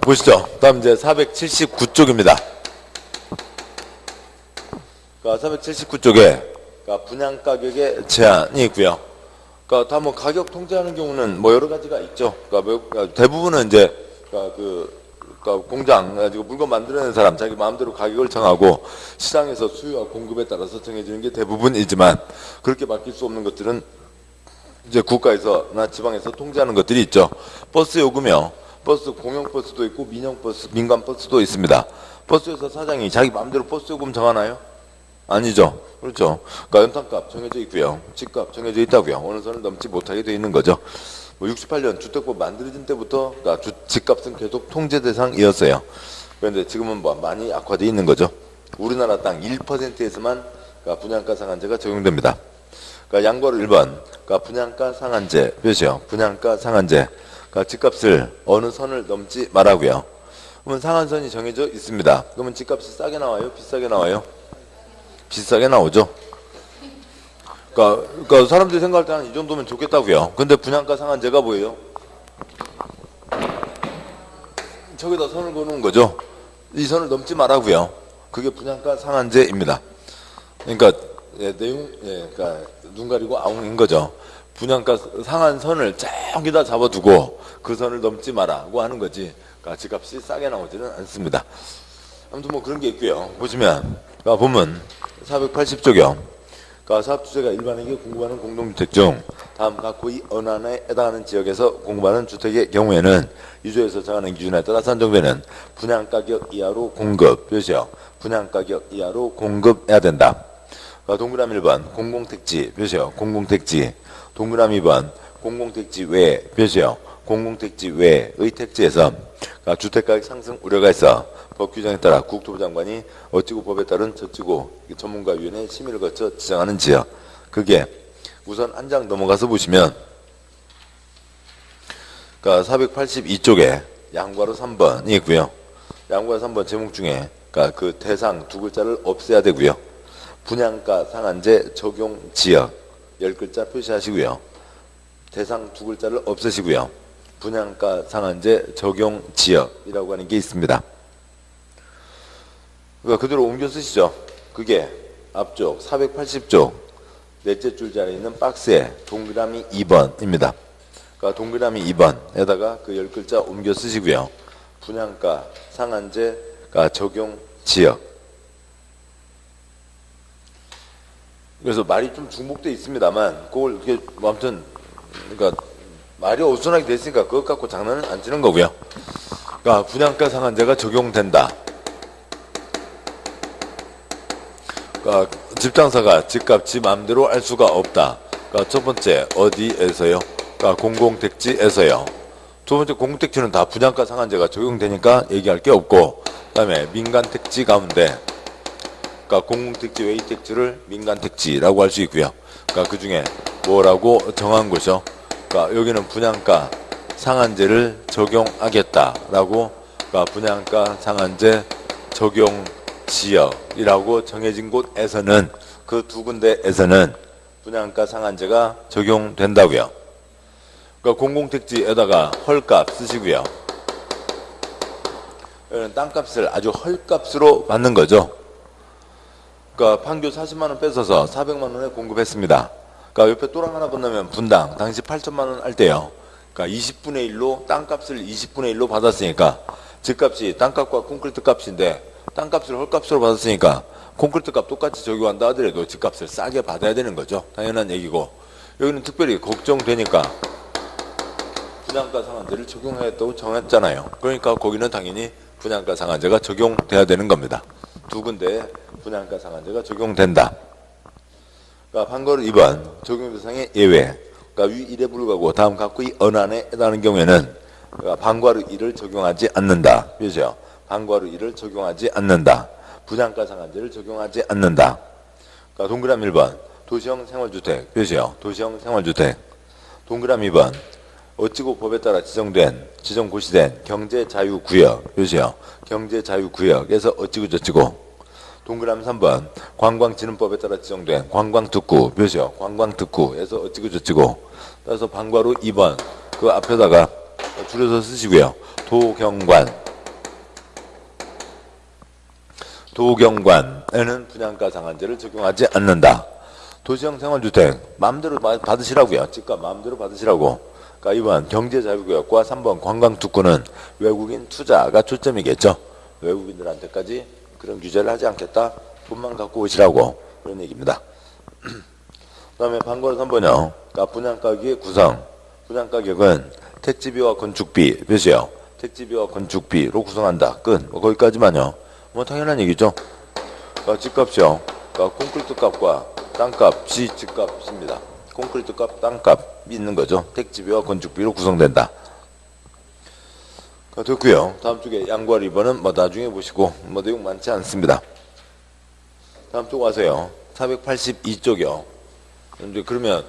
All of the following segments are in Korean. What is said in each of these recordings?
보시죠. 다음 이제 479쪽입니다. 479쪽에 분양가격의 제한이 있고요. 그러니까 다 뭐 가격 통제하는 경우는 뭐 여러 가지가 있죠. 그러니까 대부분은 이제 그러니까 공장 가지고 물건 만들어내는 사람 자기 마음대로 가격을 정하고 시장에서 수요와 공급에 따라서 정해지는 게 대부분이지만 그렇게 맡길 수 없는 것들은 이제 국가에서나 지방에서 통제하는 것들이 있죠. 버스 요금이요. 버스 공영 버스도 있고 민간 버스도 있습니다. 버스에서 사장이 자기 마음대로 버스 요금 정하나요? 아니죠. 그렇죠. 그러니까 연탄값 정해져 있고요. 집값 정해져 있다고요. 어느 선을 넘지 못하게 돼 있는 거죠. 68년 주택법 만들어진 때부터 그러니까 집값은 계속 통제 대상이었어요. 그런데 지금은 뭐 많이 악화되어 있는 거죠. 우리나라 땅 1%에서만 그러니까 분양가 상한제가 적용됩니다. 그러니까 양보로 1번 그러니까 분양가 상한제 표시요. 분양가 상한제. 그러니까 집값을 어느 선을 넘지 말라고요. 그러면 상한선이 정해져 있습니다. 그러면 집값이 싸게 나와요? 비싸게 나와요? 비싸게 나오죠. 그러니까 사람들이 생각할 때는 이 정도면 좋겠다고요. 근데 분양가 상한제가 뭐예요? 저기다 선을 그어놓은 거죠. 이 선을 넘지 말라고요. 그게 분양가 상한제입니다. 그러니까 그러니까 눈 가리고 아웅인 거죠. 분양가 상한선을 저기다 잡아두고 그 선을 넘지 마라고 하는 거지. 그러니까 집값이 싸게 나오지는 않습니다. 아무튼 뭐 그런 게 있고요. 보시면 보면 480쪽이요. 사업주체가 일반에게 공급하는 공동주택 중 다음 각 고의 어느 하나에 해당하는 지역에서 공급하는 주택의 경우에는 유조에서 정하는 기준에 따라 산정되는 분양가격 이하로 공급 표시요. 분양가격 이하로 공급해야 된다. 동그라미 1번 공공택지 표시요. 공공택지. 동그라미 2번 공공택지 외 표시요. 공공택지 외의 택지에서 주택가격 상승 우려가 있어 법 규정에 따라 국토부 장관이 어찌고 법에 따른 저찌고 전문가위원회 심의를 거쳐 지정하는 지역. 그게 우선 한 장 넘어가서 보시면 482쪽에 양과로 3번이 있고요. 양과로 3번 제목 중에 그 대상 두 글자를 없애야 되고요. 분양가 상한제 적용 지역 10글자 표시하시고요. 대상 두 글자를 없애시고요. 분양가 상한제 적용 지역이라고 하는 게 있습니다. 그러니까 그대로 옮겨 쓰시죠. 그게 앞쪽 480쪽 넷째 줄자리에 있는 박스에 동그라미 2번입니다. 그러니까 동그라미 2번에다가 그 10글자 옮겨 쓰시고요. 분양가 상한제 적용 지역. 그래서 말이 좀 중복되어 있습니다만 그걸 이렇게 아무튼 그러니까 말이 어수선하게 됐으니까 그것 갖고 장난은 안 치는 거고요. 그러니까 분양가 상한제가 적용된다. 그러니까 집장사가 집값 지 마음대로 알 수가 없다. 그러니까 첫 번째 어디에서요? 그러니까 공공택지에서요. 두 번째 공공택지는 다 분양가 상한제가 적용되니까 얘기할 게 없고, 그다음에 민간택지 가운데 그러니까 공공택지 외의 택지를 민간택지라고 할 수 있고요. 그러니까 그 중에 뭐라고 정한 것이죠? 그러니까 여기는 분양가 상한제를 적용하겠다라고 그러니까 분양가 상한제 적용 지역이라고 정해진 곳에서는 그 두 군데에서는 분양가 상한제가 적용된다고요. 그러니까 공공택지에다가 헐값 쓰시고요. 여기는 땅값을 아주 헐값으로 받는 거죠. 그러니까 판교 40만 원 뺏어서 400만 원에 공급했습니다. 그러니까 옆에 또랑 하나 건너면 분당 당시 8천만 원 할 때요. 그러니까 20분의 1로 땅값을 20분의 1로 받았으니까 집값이 땅값과 콘크리트 값인데 땅값을 헐값으로 받았으니까 콘크리트 값 똑같이 적용한다 하더라도 집값을 싸게 받아야 되는 거죠. 당연한 얘기고 여기는 특별히 걱정되니까 분양가 상한제를 적용하겠다고 정했잖아요. 그러니까 거기는 당연히 분양가 상한제가 적용돼야 되는 겁니다. 두 군데에 분양가 상한제가 적용된다. 그러니까 판결 2번 적용 대상의 예외. 그러니까 위 1에 불구하고 다음 각구의 어느 안에 해당하는 경우에는 그러니까 방과루 1을 적용하지 않는다. 그죠? 방과루 1을 적용하지 않는다. 분양가 상한제를 적용하지 않는다. 그러니까 동그라미 1번 도시형 생활주택. 그죠? 도시형 생활주택. 동그라미 2번 어찌고 법에 따라 지정 고시된 경제자유구역. 그죠? 경제자유구역에서 어찌고 저찌고. 동그라미 3번 관광진흥법에 따라 지정된 관광특구 표시요. 관광특구에서 어찌고 저찌고. 따라서 방과루 2번 그 앞에다가 줄여서 쓰시고요. 도경관 도경관에는 분양가 상한제를 적용하지 않는다. 도시형 생활주택 마음대로 받으시라고요. 집값 마음대로 받으시라고. 그러니까 2번 경제자유구역과 3번 관광특구는 외국인 투자가 초점이겠죠. 외국인들한테까지 그런 규제를 하지 않겠다. 돈만 갖고 오시라고 그런 얘기입니다. 그 다음에 반거로 3번이요. 그러니까 분양가격의 구성. 분양가격은 택지비와 건축비 몇이요? 택지비와 건축비로 구성한다. 끝. 뭐 거기까지만요. 뭐 당연한 얘기죠. 그러니까 집값이요. 그러니까 콘크리트 값과 땅값이 집값입니다. 콘크리트 값, 땅값이 있는 거죠. 택지비와 건축비로 구성된다. 됐고요. 다음 쪽에 양과 2번은 뭐 나중에 보시고 뭐 내용 많지 않습니다. 다음 쪽 와서요. 482쪽이요. 이제 그러면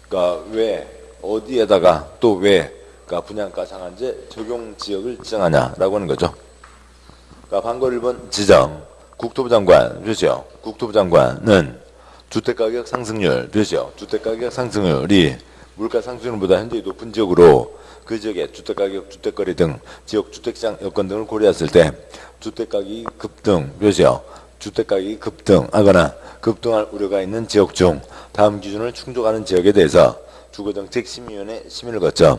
그러니까 왜 어디에다가 또 왜 그러니까 분양가 상한제 적용 지역을 지정하냐라고 하는 거죠. 그러니까 반거 1번 지정. 국토부 장관 그렇죠. 국토부 장관은 주택가격 상승률 그렇죠. 주택가격 상승률이 물가 상승률보다 현저히 높은 지역으로 그 지역의 주택가격, 주택거래 등 지역 주택시장 여건 등을 고려했을 때 주택가격이 급등 그렇죠. 주택가격이 급등하거나 급등할 우려가 있는 지역 중 다음 기준을 충족하는 지역에 대해서 주거정책심의위원회 심의를 거쳐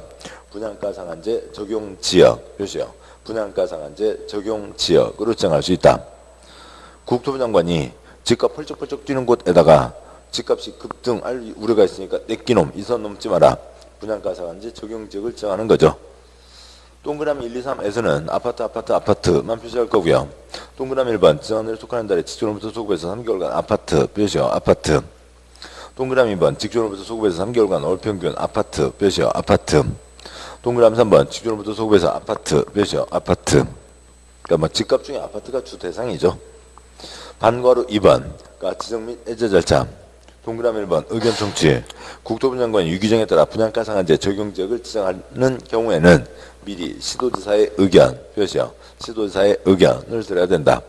분양가 상한제 적용 지역 그렇죠. 분양가 상한제 적용 지역으로 지정할 수 있다. 국토부 장관이 집값 펄쩍펄쩍 뛰는 곳에다가 집값이 급등할 우려가 있으니까 내끼놈 이 선 넘지 마라. 분양가 상한제 적용 지역을 지정하는 거죠. 동그라미 1, 2, 3에서는 아파트만 표시할 거고요. 동그라미 1번 지정한 날에 속하는 달에 직전로부터 소급해서 3개월간 아파트 표시요. 아파트. 동그라미 2번 직전로부터 소급해서 3개월간 월평균 아파트 표시요. 아파트. 동그라미 3번 직전로부터 소급해서 아파트 표시요. 아파트. 그러니까 뭐 집값 중에 아파트가 주 대상이죠. 반괄호 2번 그러니까 지정 및 해제 절차. 동그라미 1번 의견 청취. 국토부 장관이 유규정에 따라 분양가 상한제 적용 지역을 지정하는 경우에는 미리 시도지사의 의견 표시요. 시도지사의 의견을 들어야 된다.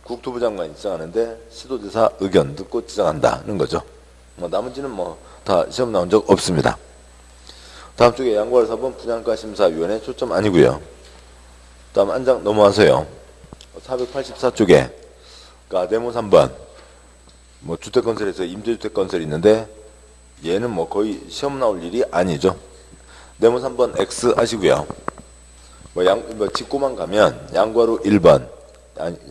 국토부 장관이 지정하는데 시도지사 의견 듣고 지정한다는 거죠. 뭐 나머지는 뭐 다 시험 나온 적 없습니다. 다음 쪽에 양괄호 4번 분양가심사위원회 초점 아니고요. 다음 한 장 넘어와서요. 484쪽에 그러니까 네모 3번 뭐 주택건설에서 임대주택건설이 있는데 얘는 뭐 거의 시험 나올 일이 아니죠. 네모 3번 X 하시고요. 뭐 짚고만 가면 양괄호 1번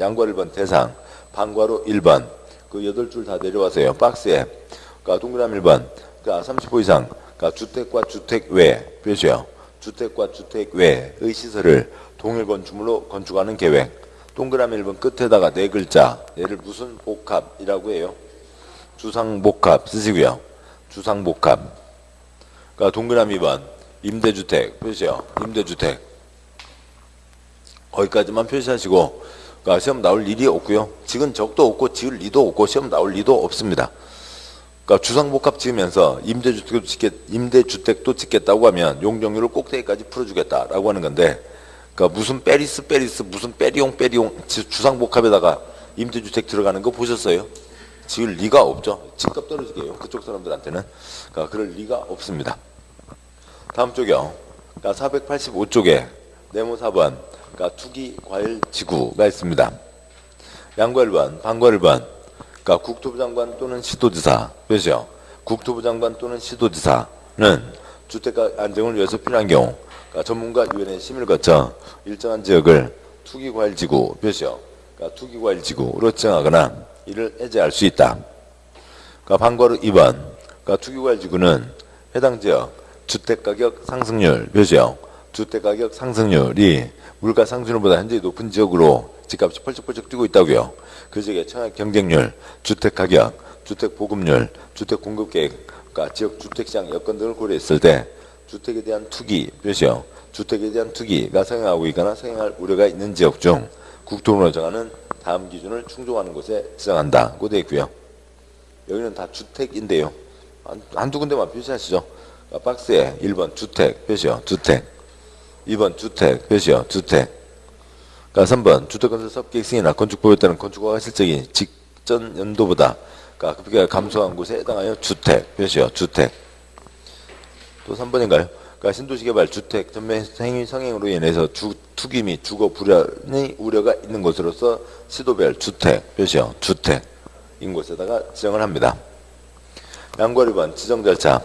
양괄호 1번 대상 반괄호 1번 그 8줄 다 내려와서요. 박스에 그러니까 동그라미 1번 그러니까 30호 이상 그러니까 주택과 주택 외 표시요. 주택과 주택 외의 시설을 동일 건축물로 건축하는 계획. 동그라미 1번 끝에다가 4글자 얘를 무슨 복합이라고 해요? 주상복합 쓰시고요. 주상복합. 그러니까 동그라미 2번 임대주택 표시요. 임대주택. 거기까지만 표시하시고 그러니까 시험 나올 일이 없고요. 지은 적도 없고 지을 리도 없고 시험 나올 리도 없습니다. 그러니까 주상복합 지으면서 임대주택도 짓겠다고 하면 용적률을 꼭대기까지 풀어주겠다라고 하는 건데 그러니까 무슨 페리스 무슨 페리옹 주상복합에다가 임대주택 들어가는 거 보셨어요? 지을 리가 없죠. 집값 떨어지게 해요. 그쪽 사람들한테는. 그러니까 그럴 리가 없습니다. 다음 쪽이요. 그러니까 485쪽에 네모 4번 그러니까 투기 과열 지구가 있습니다. 양과 1번 반과 1번 그러니까 국토부 장관 또는 시도지사 몇이요? 국토부 장관 또는 시도지사는 주택가 안정을 위해서 필요한 경우 그러니까 전문가위원회 심의를 거쳐 일정한 지역을 투기과일지구 몇이요? 그러니까 투기과일지구로 지정하거나 이를 해제할 수 있다. 그러니까 반괄호 2번 그러니까 투기과일지구는 해당 지역 주택가격 상승률 몇이요? 주택가격 상승률이 물가 상승률보다 현재 높은 지역으로 집값이 펄쩍펄쩍 뛰고 있다고요. 그 지역의 청약 경쟁률, 주택가격, 주택보급률, 주택공급계획, 그러니까 지역 주택시장 여건 등을 고려했을 때 주택에 대한 투기 몇이요? 주택에 대한 투기가 성행하고 있거나 성행할 우려가 있는 지역 중 국토부로 정하는 다음 기준을 충족하는 곳에 지정한다고 되어 있고요. 여기는 다 주택인데요. 한두 군데만 표시하시죠. 그러니까 박스에 1번 주택 표시요. 주택 2번 주택 표시요. 주택 그러니까 3번 주택건설 사업계획 승인이나 건축법에 따른 건축허가 실적이 직전 연도보다 그러니까 급격하게 감소한 곳에 해당하여 주택 표시요. 주택 또 3번인가요? 그러니까 그러니까 신도시 개발 주택 전매 행위 성행으로 인해서 투기 및 주거 불안의 우려가 있는 곳으로서 시도별 주택 표시요. 주택인 곳에다가 지정을 합니다. 양괄 1번 지정 절차.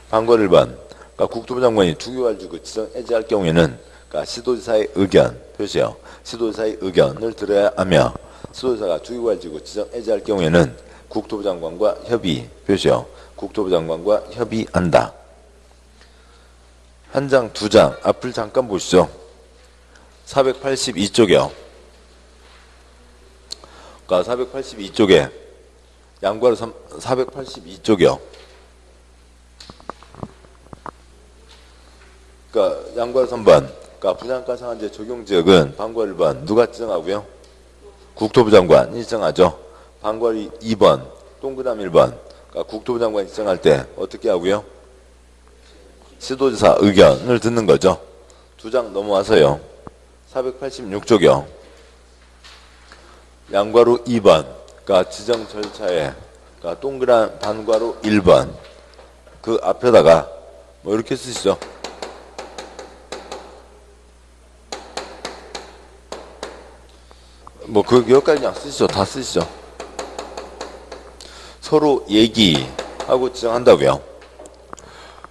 방괄 1번 그러니까 국토부 장관이 주거활주구 지정 해제할 경우에는 그러니까 시도지사의 의견 표시요. 시도지사의 의견을 들어야 하며 시도지사가 주거활주구 지정 해제할 경우에는 국토부 장관과 협의 표시요. 국토부 장관과 협의한다. 한 장, 두 장 앞을 잠깐 보시죠. 482쪽이요. 그러니까 482쪽에 양괄 482쪽이요. 그러니까 양괄 3번. 그러니까 분양가 상한제 적용 지역은 방괄 1번 누가 지정하고요? 국토부 장관이 지정하죠. 방괄 2번 동그라미 1번. 그러니까 국토부 장관이 지정할 때 어떻게 하고요? 시도지사 의견을 듣는 거죠. 두 장 넘어와서요. 486쪽이요. 양괄호 2번. 그러니까 지정 절차에 그러니까 동그란 반괄호 1번. 그 앞에다가 뭐 이렇게 쓰시죠. 뭐 그 여기까지 그냥 쓰시죠. 다 쓰시죠. 서로 얘기하고 지정한다고요.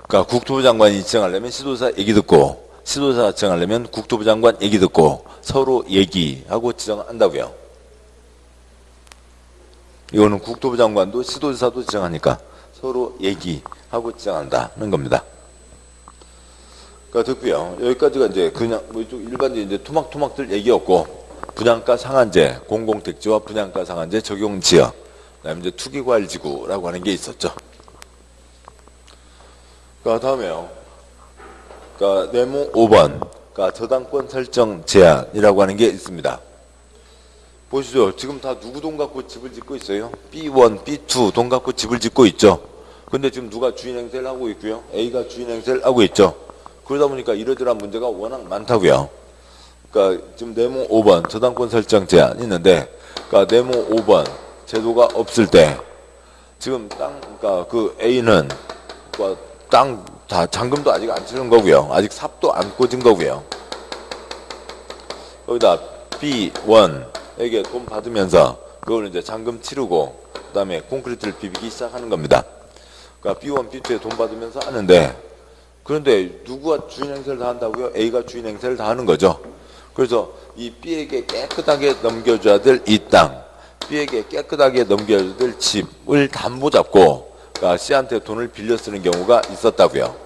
그러니까 국토부 장관이 지정하려면 시도지사 얘기 듣고 시도지사가 지정하려면 국토부 장관 얘기 듣고 서로 얘기하고 지정한다고요. 이거는 국토부 장관도 시도지사도 지정하니까 서로 얘기하고 지정한다는 겁니다. 그러니까 듣고요. 여기까지가 이제 그냥 뭐 이쪽 일반적인 이제 토막토막들 얘기였고 분양가 상한제 공공택지와 분양가 상한제 적용 지역 그다음에 이제 투기과열지구라고 하는 게 있었죠. 그러니까 다음에요. 그러니까 네모 5번. 그러니까 저당권 설정 제한이라고 하는 게 있습니다. 보시죠. 지금 다 누구 돈 갖고 집을 짓고 있어요? B1, B2 돈 갖고 집을 짓고 있죠. 근데 지금 누가 주인 행세를 하고 있고요. A가 주인 행세를 하고 있죠. 그러다 보니까 이러저러한 문제가 워낙 많다고요. 그러니까 지금 네모 5번 저당권 설정 제한이 있는데 그러니까 네모 5번 제도가 없을 때 지금 그러니까 그 A는 그러니까 땅 다 잔금도 아직 안 치는 거고요. 아직 삽도 안 꽂은 거고요. 거기다 B1에게 돈 받으면서 그걸 이제 잔금 치르고 그다음에 콘크리트를 비비기 시작하는 겁니다. 그러니까 B1, B2에 돈 받으면서 하는데 그런데 누구가 주인 행세를 다 한다고요? A가 주인 행세를 다 하는 거죠. 그래서 이 B에게 깨끗하게 넘겨줘야 될 이 땅, B에게 깨끗하게 넘겨줘야 될 집을 담보 잡고 그러니까 C한테 돈을 빌려 쓰는 경우가 있었다고요.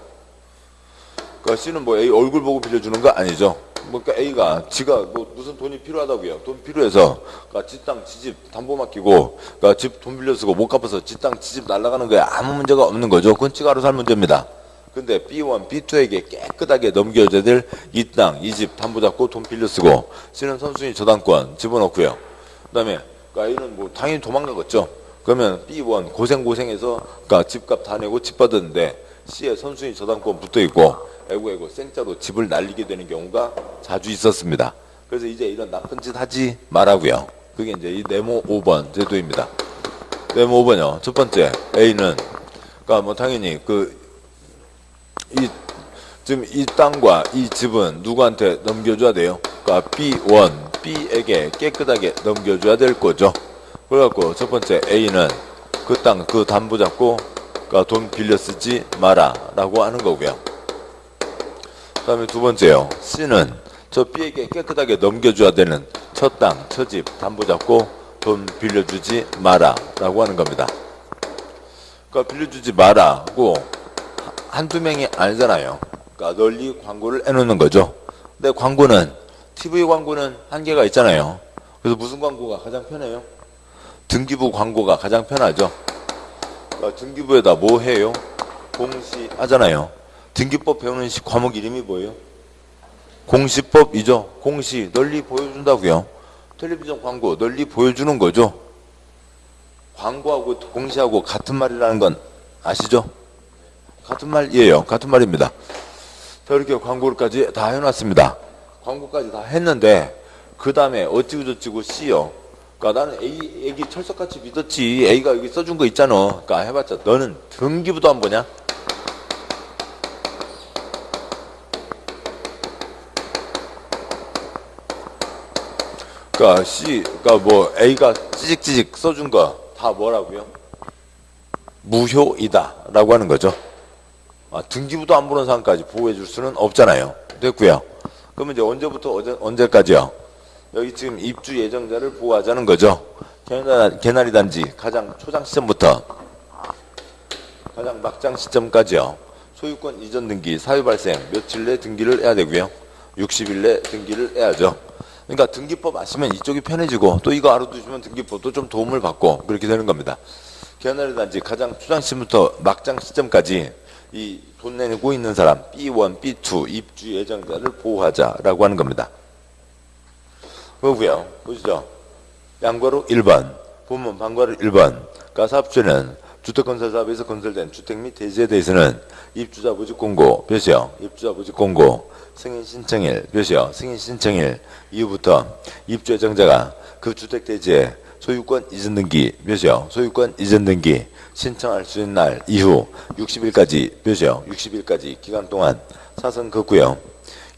그러니까 C는 뭐 A 얼굴 보고 빌려주는 거 아니죠. 뭐 그러니까 A가 지가 뭐 무슨 돈이 필요하다고요. 돈 필요해서 그러니까 지 땅, 지 집 담보 맡기고 그러니까 집 돈 빌려 쓰고 못 갚아서 지 땅, 지 집 날아가는 거에 아무 문제가 없는 거죠. 그건 지가 알아서 할 문제입니다. 근데 B1, B2에게 깨끗하게 넘겨줘야 될 이 땅, 이 집 담보 잡고 돈 빌려 쓰고 C는 선순위 저당권 집어넣고요. 그다음에 그러니까 A는 뭐 당연히 도망가겠죠. 그러면 B1 고생해서 그러니까 집값 다 내고 집 받았는데 C에 선순위 저당권 붙어 있고 에고 생짜로 집을 날리게 되는 경우가 자주 있었습니다. 그래서 이제 이런 나쁜 짓 하지 말라고요. 그게 이제 이 네모 5번 제도입니다. 네모 5번요. 첫 번째 A는 그러니까 뭐 당연히 지금 이 땅과 이 집은 누구한테 넘겨줘야 돼요? 그러니까 B1, B에게 깨끗하게 넘겨줘야 될 거죠. 그래갖고 첫 번째 A는 그 땅, 그 담보 잡고 그러니까 돈 빌려 쓰지 마라 라고 하는 거고요. 그 다음에 두 번째요. C는 저 B에게 깨끗하게 넘겨줘야 되는 첫 땅, 첫 집 담보 잡고 돈 빌려주지 마라 라고 하는 겁니다. 그러니까 빌려주지 마라고 한두 명이 아니잖아요. 그러니까 널리 광고를 해놓는 거죠. 근데 광고는 TV 광고는 한계가 있잖아요. 그래서 무슨 광고가 가장 편해요? 등기부 광고가 가장 편하죠. 그러니까 등기부에다 뭐 해요? 공시 하잖아요. 등기법 배우는 과목 이름이 뭐예요? 공시법이죠. 공시 널리 보여준다고요. 텔레비전 광고 널리 보여주는 거죠. 광고하고 공시하고 같은 말이라는 건 아시죠? 같은 말이에요. 같은 말입니다. 자, 이렇게 광고까지 다 해놨습니다. 광고까지 다 했는데 그 다음에 어찌고저찌고 C요. 그러니까 나는 A기 철석같이 믿었지. A가 여기 써준 거 있잖아. 그러니까 해봤자 너는 등기부도 안 보냐? 그러니까 그러니까 뭐 A가 찌직찌직 써준 거 다 뭐라고요? 무효이다라고 하는 거죠. 등기부도 안 보는 사람까지 보호해 줄 수는 없잖아요. 됐고요. 그러면 이제 언제부터 언제까지요? 여기 지금 입주 예정자를 보호하자는 거죠. 개나리 단지 가장 초장 시점부터 가장 막장 시점까지요. 소유권 이전 등기, 사유 발생 며칠 내 등기를 해야 되고요. 60일 내 등기를 해야죠. 그러니까 등기법 아시면 이쪽이 편해지고 또 이거 알아두시면 등기법도 좀 도움을 받고 그렇게 되는 겁니다. 개나리 단지 가장 초장 시점부터 막장 시점까지 이 돈 내고 있는 사람 B1, B2 입주 예정자를 보호하자라고 하는 겁니다. 그거고요. 보시죠. 양괄호 1번 본문 방괄호 1번 가사업주는 주택건설사업에서 건설된 주택 및 대지에 대해서는 입주자 모집 공고 몇이요? 입주자 모집 공고 승인 신청일 몇이요? 승인 신청일 이후부터 입주 예정자가 그 주택 대지에 소유권 이전 등기 몇이요? 소유권 이전 등기 신청할 수 있는 날 이후 60일까지 몇이요? 60일까지 기간 동안 사선 긋고요.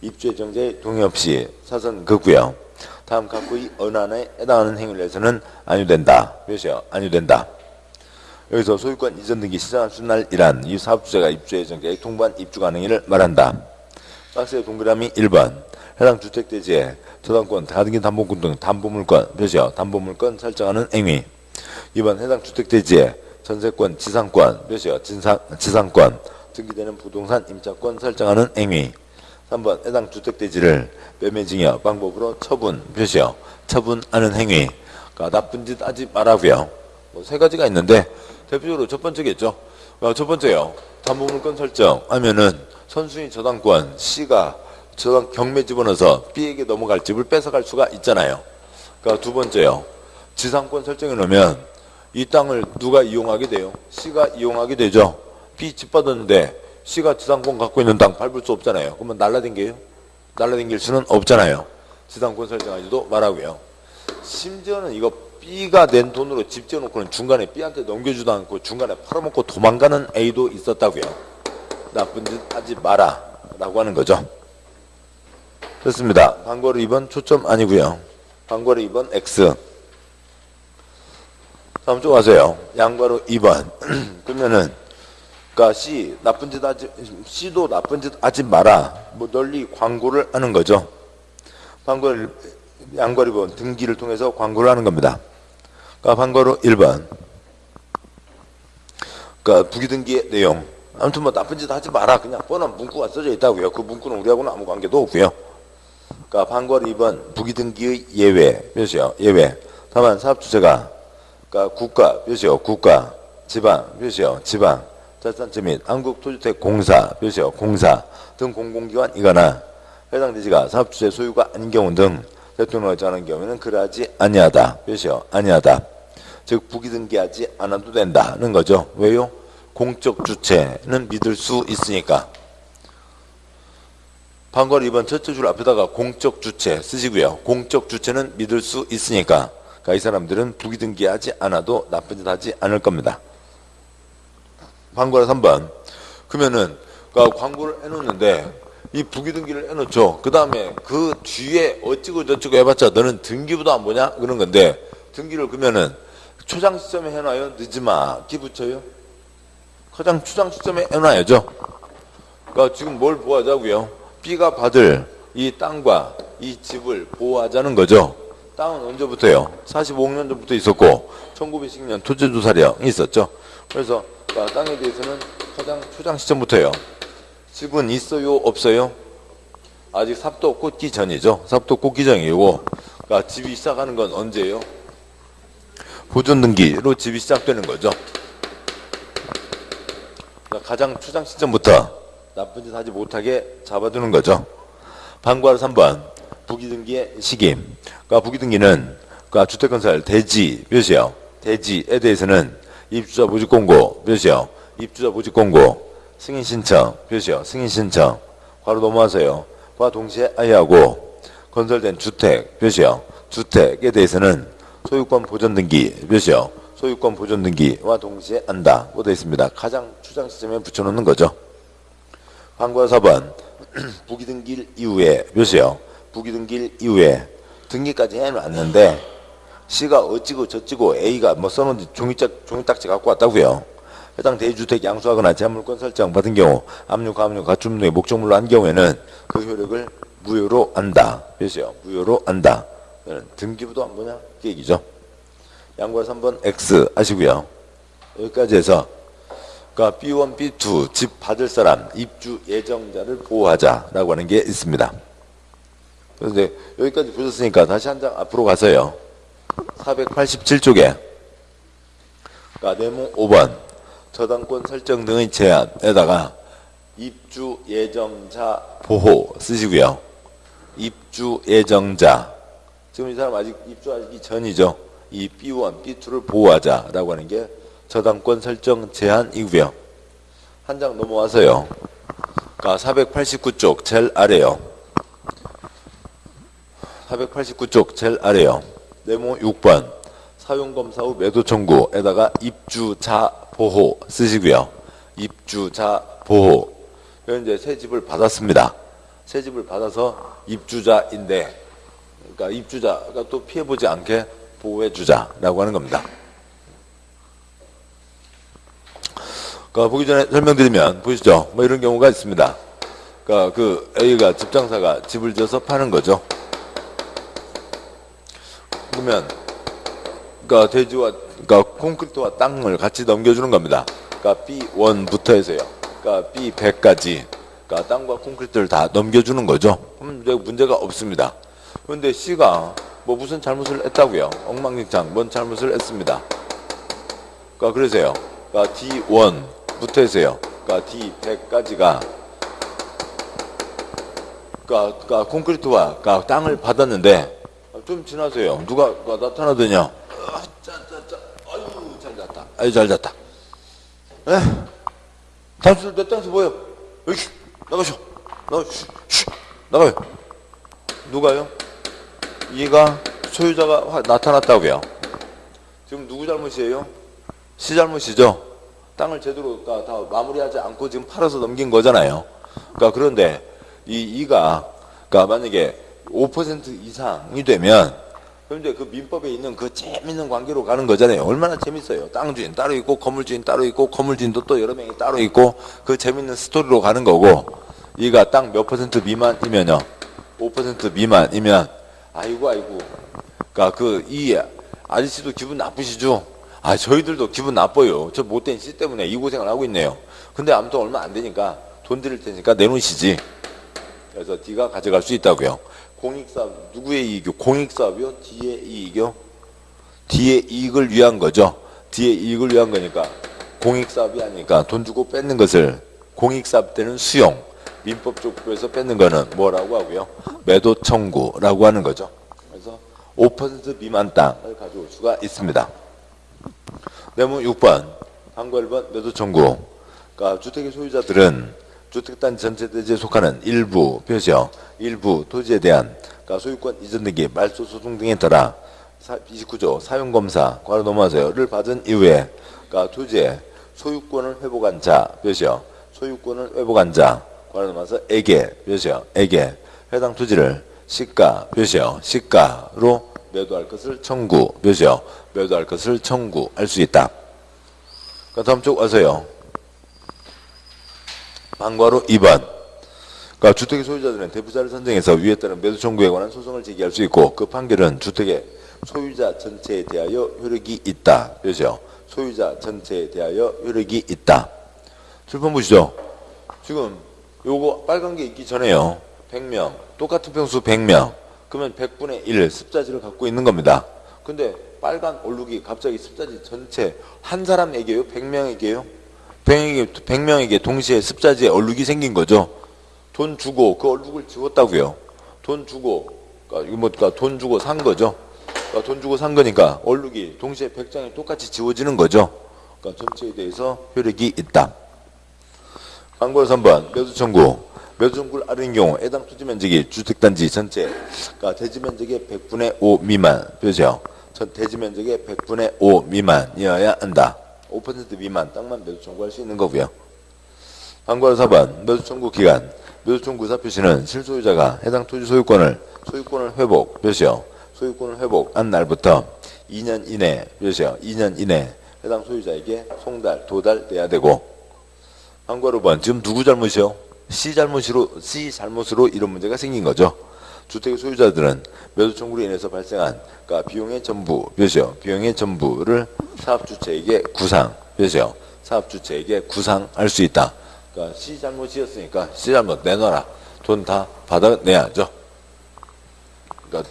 입주 예정자의 동의 없이 사선 긋고요. 다음 각구의 어느 하나에 해당하는 행위를 해서는 안유된다. 몇이요? 안유된다. 여기서 소유권 이전 등기 시작할 수 있는 날이란 이 사업주자가 입주 예정자의 통보한 입주 가능일을 말한다. 박스의 동그라미 1번 해당 주택대지에 저당권, 가등기 담보권 등 담보물권 몇이요? 담보물권 설정하는 행위. 2번 해당 주택대지에 전세권, 지상권 몇이요? 지상권 등기되는 부동산 임차권 설정하는 행위. 3번 해당 주택대지를 매매증여 방법으로 처분 몇이요? 처분하는 행위. 그러니까 나쁜 짓 하지 말라고요. 뭐 세 가지가 있는데 대표적으로 첫 번째겠죠. 첫 번째요. 담보물권 설정 하면은 선순위 저당권 C가 저당 경매 집어넣어서 B에게 넘어갈 집을 뺏어갈 수가 있잖아요. 그러니까 두 번째요. 지상권 설정해 놓으면 이 땅을 누가 이용하게 돼요? C가 이용하게 되죠. B 집 받았는데 C가 지상권 갖고 있는 땅 밟을 수 없잖아요. 그러면 날라댕겨요? 날라댕길 수는 없잖아요. 지상권 설정하지도 말하고요. 심지어는 이거 B가 낸 돈으로 집 지어놓고는 중간에 B한테 넘겨주도 않고 중간에 팔아먹고 도망가는 A도 있었다고요. 나쁜 짓 하지 마라 라고 하는 거죠. 됐습니다. 방괄호 2번 초점 아니고요. 방괄호 2번 X. 다음 쪽 가세요. 양괄호 2번. 그러면은 그러니까 C도 나쁜 짓 하지 마라. 뭐 널리 광고를 하는 거죠. 양괄호 2번 등기를 통해서 광고를 하는 겁니다. 그러니까 방괄호 1번. 그러니까 부기등기의 내용. 아무튼 뭐 나쁜 짓 하지 마라. 그냥 뻔한 문구가 써져 있다고요. 그 문구는 우리하고는 아무 관계도 없고요. 그러니까 방괄호 2번 부기등기의 예외 몇이요? 예외. 다만 사업주체가 그러니까 국가 몇이요? 국가. 지방 몇이요? 지방. 자치단체 및 한국토주택공사 몇이요? 공사 등 공공기관이거나 해당 대지가 사업주체 소유가 아닌 경우 등 대통령을 정하는 경우에는 그러하지 아니하다. 몇이요? 아니하다. 즉 부기등기하지 않아도 된다는 거죠. 왜요? 공적 주체는 믿을 수 있으니까. 방괄호 2번 첫째 줄 앞에다가 공적 주체 쓰시고요. 공적 주체는 믿을 수 있으니까. 그러니까 이 사람들은 부기등기하지 않아도 나쁜 짓 하지 않을 겁니다. 방괄호 3번. 그러면은 그러니까 광고를 해놓는데 이 부기등기를 해놓죠. 그 다음에 그 뒤에 어찌고 저찌고 해봤자 너는 등기부도 안 보냐? 그런 건데 등기를 그러면은 초장 시점에 해놔요? 늦지마 기부쳐요? 가장 초장 시점에 해놔야죠. 그러니까 지금 뭘 보호하자고요? B가 받을 이 땅과 이 집을 보호하자는 거죠. 땅은 언제부터요? 45년 전부터 있었고 1910년 토지조사령이 있었죠. 그래서 땅에 대해서는 가장 초장 시점부터요. 집은 있어요? 없어요? 아직 삽도 꽂기 전이죠. 삽도 꽂기 전이고 그러니까 집이 시작하는 건 언제예요? 보존등기로 집이 시작되는 거죠. 그러니까 가장 초장 시점부터 나쁜 짓 하지 못하게 잡아두는 거죠. 방괄호 3번 부기등기의 시기. 그러니까 부기등기는 그러니까 주택건설 대지 몇이요? 대지에 대해서는 입주자 모집공고 몇이요? 입주자 모집공고 승인신청 몇이요? 승인신청 바로 넘어와서요. 과 동시에 아이하고 건설된 주택 몇이요? 주택에 대해서는 소유권 보존등기 몇이요? 소유권 보존등기와 동시에 한다고 되어 있습니다. 가장 초장 시점에 붙여놓는 거죠. 방괄호 4번 부기등기일 이후에 몇이요? 부기등기일 이후에 등기까지 해놨는데 C가 어찌고 저찌고 A가 뭐 써놓은 종이딱지 갖고 왔다고요. 해당 대주택 양수하거나 재물권 설정 받은 경우 압류, 가압류, 가춤 등의 목적물로 한 경우에는 그 효력을 무효로 한다. 그래서요. 무효로 한다. 등기부도 안 보냐? 그 얘기죠. 양과 3번 X 하시고요. 여기까지 해서 그러니까 B1, B2 집 받을 사람 입주 예정자를 보호하자라고 하는 게 있습니다. 그런데 여기까지 보셨으니까 다시 한 장 앞으로 가서요. 487쪽에 그러니까 네모 5번 저당권 설정 등의 제한에다가 입주 예정자 보호 쓰시고요. 입주 예정자 지금 이 사람 아직 입주하기 전이죠. 이 B1, B2를 보호하자라고 하는 게 저당권 설정 제한이고요. 한 장 넘어와서요. 그러니까 489쪽 제일 아래요. 489쪽 제일 아래요. 네모 6번 사용검사 후 매도 청구에다가 입주자 보호 쓰시고요. 입주자 보호. 이제 새 집을 받았습니다. 새 집을 받아서 입주자인데, 그러니까 입주자가 또 피해보지 않게 보호해주자라고 하는 겁니다. 그러니까 보기 전에 설명드리면 보이시죠? 뭐 이런 경우가 있습니다. 그러니까 그 A가 집장사가 집을 지어서 파는 거죠. 그러면 그러니까 대지와 그러니까 콘크리트와 땅을 같이 넘겨주는 겁니다. 그러니까 B1부터 해서요. 그러니까 B100까지 그러니까 땅과 콘크리트를 다 넘겨주는 거죠. 그럼 문제가 없습니다. 그런데 C가 뭐 무슨 잘못을 했다고요? 엉망진창 뭔 잘못을 했습니다. 그러니까 그래서요. 그러니까 D1부터 해서요. 그러니까 D100까지가 그러니까 콘크리트와 그러니까 땅을 받았는데 좀 지나서요. 누가 나타나더냐? 아유 잘 잤다. 아유 잘 잤다. 에? 당신들 내 땅에서 뭐예요? 여기 나가쇼. 나가요. 누가요? 얘가 소유자가 나타났다고요. 지금 누구 잘못이에요? C 잘못이죠. 땅을 제대로 다 마무리하지 않고 지금 팔아서 넘긴 거잖아요. 그러니까 그런데 이가 그러니까 만약에 5% 이상이 되면 그럼 이제 그 민법에 있는 그 재밌는 관계로 가는 거잖아요. 얼마나 재밌어요. 땅 주인 따로 있고 건물 주인 따로 있고 건물 주인도 또 여러 명이 따로 있고 그 재밌는 스토리로 가는 거고 이가 땅 몇 퍼센트 미만이면요. 5% 미만이면 아이고 그러니까 이 아저씨도 기분 나쁘시죠? 아 저희들도 기분 나빠요. 저 못된 씨 때문에 이 고생을 하고 있네요. 근데 아무튼 얼마 안 되니까 돈 드릴 테니까 내놓으시지. 그래서 D가 가져갈 수 있다고요. 공익사업 누구의 이익이요? 공익사업이요? D의 이익이요? D의 이익을 위한 거죠. D의 이익을 위한 거니까 공익사업이 아니니까 돈 주고 뺏는 것을 공익사업 때는 수용, 민법적 부에서 뺏는 거는 뭐라고 하고요? 매도 청구라고 하는 거죠. 그래서 5% 미만 땅을 가져올 수가 있습니다. 네모 6번, 항구 1번 매도 청구. 그러니까 주택의 소유자들은 주택단지 전체 대지에 속하는 일부 표시요. 일부 토지에 대한 그러니까 소유권 이전 등기 말소 소송 등에 따라 29조 사용검사 괄호 넘어가서요를 받은 이후에 그러니까 토지의 소유권을 회복한 자 표시요. 소유권을 회복한 자 괄호 넘어가서 에게 표시요. 에게 해당 토지를 시가 표시요. 시가로 매도할 것을 청구 표시요. 매도할 것을 청구할 수 있다. 그러니까 다음 쪽 와서요. 방과로 2번. 그러니까 주택의 소유자들은 대부자를 선정해서 위에 따른 매도 청구에 관한 소송을 제기할 수 있고 그 판결은 주택의 소유자 전체에 대하여 효력이 있다. 그렇죠? 소유자 전체에 대하여 효력이 있다. 출판 보시죠. 지금 요거 빨간 게 있기 전에요. 100명. 똑같은 평수 100명. 그러면 100분의 1 습자지를 갖고 있는 겁니다. 근데 빨간 얼룩이 갑자기 습자지 전체 한 사람에게요? 100명에게요? 100명에게 동시에 습자지에 얼룩이 생긴 거죠. 돈 주고 그 얼룩을 지웠다고요. 돈 주고 그러니까 돈 주고 산 거죠. 그러니까 돈 주고 산 거니까 얼룩이 동시에 100장이 똑같이 지워지는 거죠. 그러니까 전체에 대해서 효력이 있다. 광고 3번 매수 청구. 매수 청구를 아뢰는 경우 해당 토지 면적이 주택단지 전체 그러니까 대지 면적의 100분의 5 미만 표시요. 전 대지 면적의 100분의 5 미만이어야 한다. 5% 미만 땅만 매수 청구할 수 있는 거고요. 방과로 4번 매수 청구 기간 매수 청구 의사 표시는 실소유자가 해당 토지 소유권을 회복 표시요. 소유권을 회복한 날부터 2년 이내, 몇이요? 2년 이내 해당 소유자에게 송달, 도달돼야 되고, 한과로 번, 지금 누구 잘못이요? C 잘못으로 이런 문제가 생긴 거죠. 주택의 소유자들은 매도 청구로 인해서 발생한 그러니까 비용의 전부, 몇이요? 비용의 전부를 사업주체에게 구상, 몇이요? 사업주체에게 구상할 수 있다. 그러니까 C 잘못이었으니까 C 잘못 내놔라. 돈 다 받아내야죠. 그러니까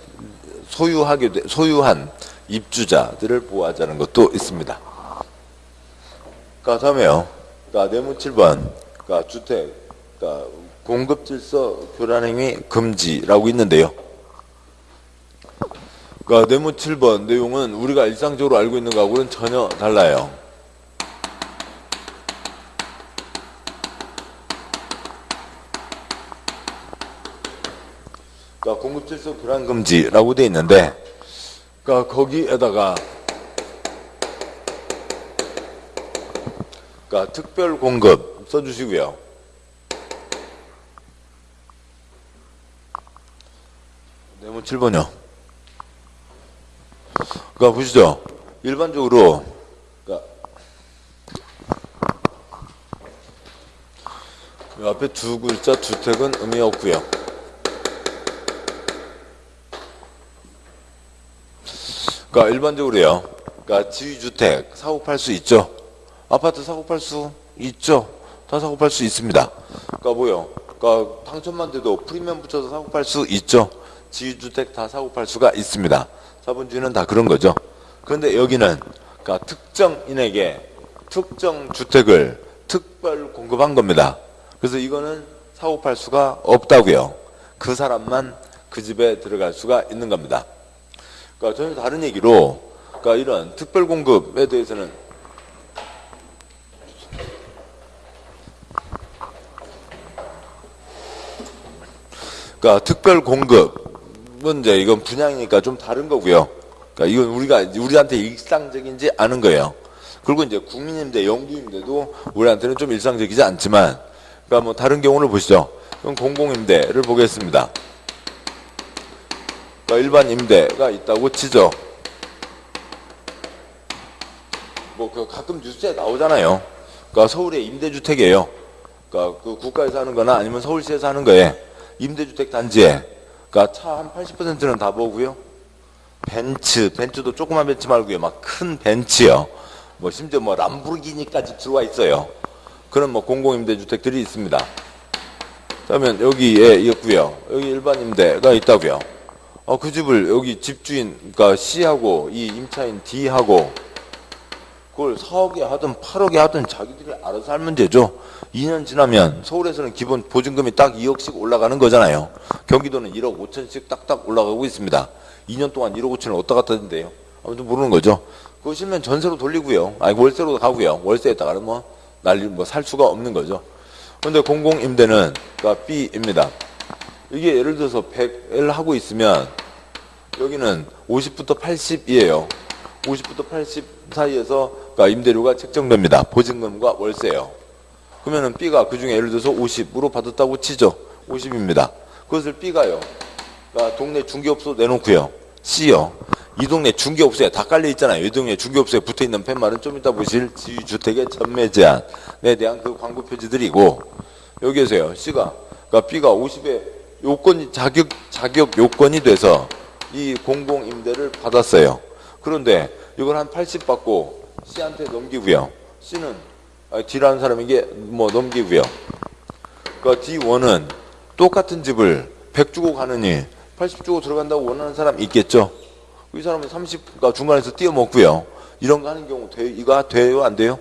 소유한 입주자들을 보호하자는 것도 있습니다. 그러니까 다음에요. 그러니까 내문 7번, 그러니까 주택, 그러니까 공급 질서 교란 행위 금지라고 있는데요. 그러니까 내문 7번 내용은 우리가 일상적으로 알고 있는 거하고는 전혀 달라요. 그러니까 공급 질서 교란 금지라고 돼 있는데, 그러니까 거기에다가 그러니까 특별 공급 써주시고요. 내문 7번이요. 그러니까 보시죠. 일반적으로 그러니까 이 앞에 두 글자 주택은 의미 없고요. 그러니까 일반적으로요. 그러니까 지위주택 사고 팔 수 있죠. 아파트 사고 팔 수 있죠. 다 사고 팔 수 있습니다. 그러니까 뭐요? 그러니까 당첨만 돼도 프리미엄 붙여서 사고 팔 수 있죠. 지위주택 다 사고 팔 수가 있습니다. 자본주의는 다 그런 거죠. 그런데 여기는 그러니까 특정인에게 특정 주택을 특별 공급한 겁니다. 그래서 이거는 사고 팔 수가 없다고요. 그 사람만 그 집에 들어갈 수가 있는 겁니다. 그러니까 전혀 다른 얘기로, 그러니까 이런 특별 공급에 대해서는 그러니까 특별 공급은 이제 이건 분양이니까 좀 다른 거고요. 그러니까 이건 우리한테 일상적이지 않은 거예요. 그리고 이제 국민임대, 영구임대도 우리한테는 좀 일상적이지 않지만, 그러니까 뭐 다른 경우를 보시죠. 그럼 공공임대를 보겠습니다. 그러니까 일반 임대가 있다고 치죠. 뭐 그 가끔 뉴스에 나오잖아요. 그러니까 서울의 임대주택이에요. 그러니까 그 국가에서 하는 거나 아니면 서울시에서 하는 거에 임대주택 단지에, 그러니까 차 한 80%는 다 보고요. 벤츠도 조그만 벤츠 말고요. 막 큰 벤츠요. 뭐 심지어 뭐 람보르기니까지 들어와 있어요. 그런 뭐 공공임대주택들이 있습니다. 그러면 여기에 있고요. 여기 일반 임대가 있다고요. 그 집을 여기 집주인, 그러니까 C하고 이 임차인 D하고 그걸 4억에 하든 8억에 하든 자기들이 알아서 할 문제죠. 2년 지나면 서울에서는 기본 보증금이 딱 2억씩 올라가는 거잖아요. 경기도는 1억 5천씩 딱딱 올라가고 있습니다. 2년 동안 1억 5천을 어디다 갖다 댄대요. 아무튼 모르는 거죠. 그거 싫으면 전세로 돌리고요. 아니 월세로 가고요. 월세에다가는 뭐 살 수가 없는 거죠. 그런데 공공임대는 그러니까 B입니다. 이게 예를 들어서 100L 하고 있으면 여기는 50부터 80이에요. 50부터 80 사이에서 그러니까 임대료가 책정됩니다. 보증금과 월세요. 그러면은 B가 그 중에 예를 들어서 50으로 받았다고 치죠. 50입니다. 그것을 B가요. 그러니까 동네 중개업소 내놓고요. C요. 이 동네 중개업소에 다 깔려 있잖아요. 이 동네 중개업소에 붙어 있는 팻말은 좀 이따 보실 지위주택의 전매 제한에 대한 그 광고 표지들이고, 여기에서요. C가 그러니까 B가 50에 요건이 자격 요건이 돼서 이 공공임대를 받았어요. 그런데 이걸 한 80 받고 C한테 넘기고요. C는 D라는 사람에게 뭐 넘기고요. 그러니까 D1은 똑같은 집을 100 주고 가느니 80 주고 들어간다고 원하는 사람 있겠죠. 이 사람은 30가 중간에서 띄어먹고요. 이런 거 하는 경우 이거 돼요? 안 돼요?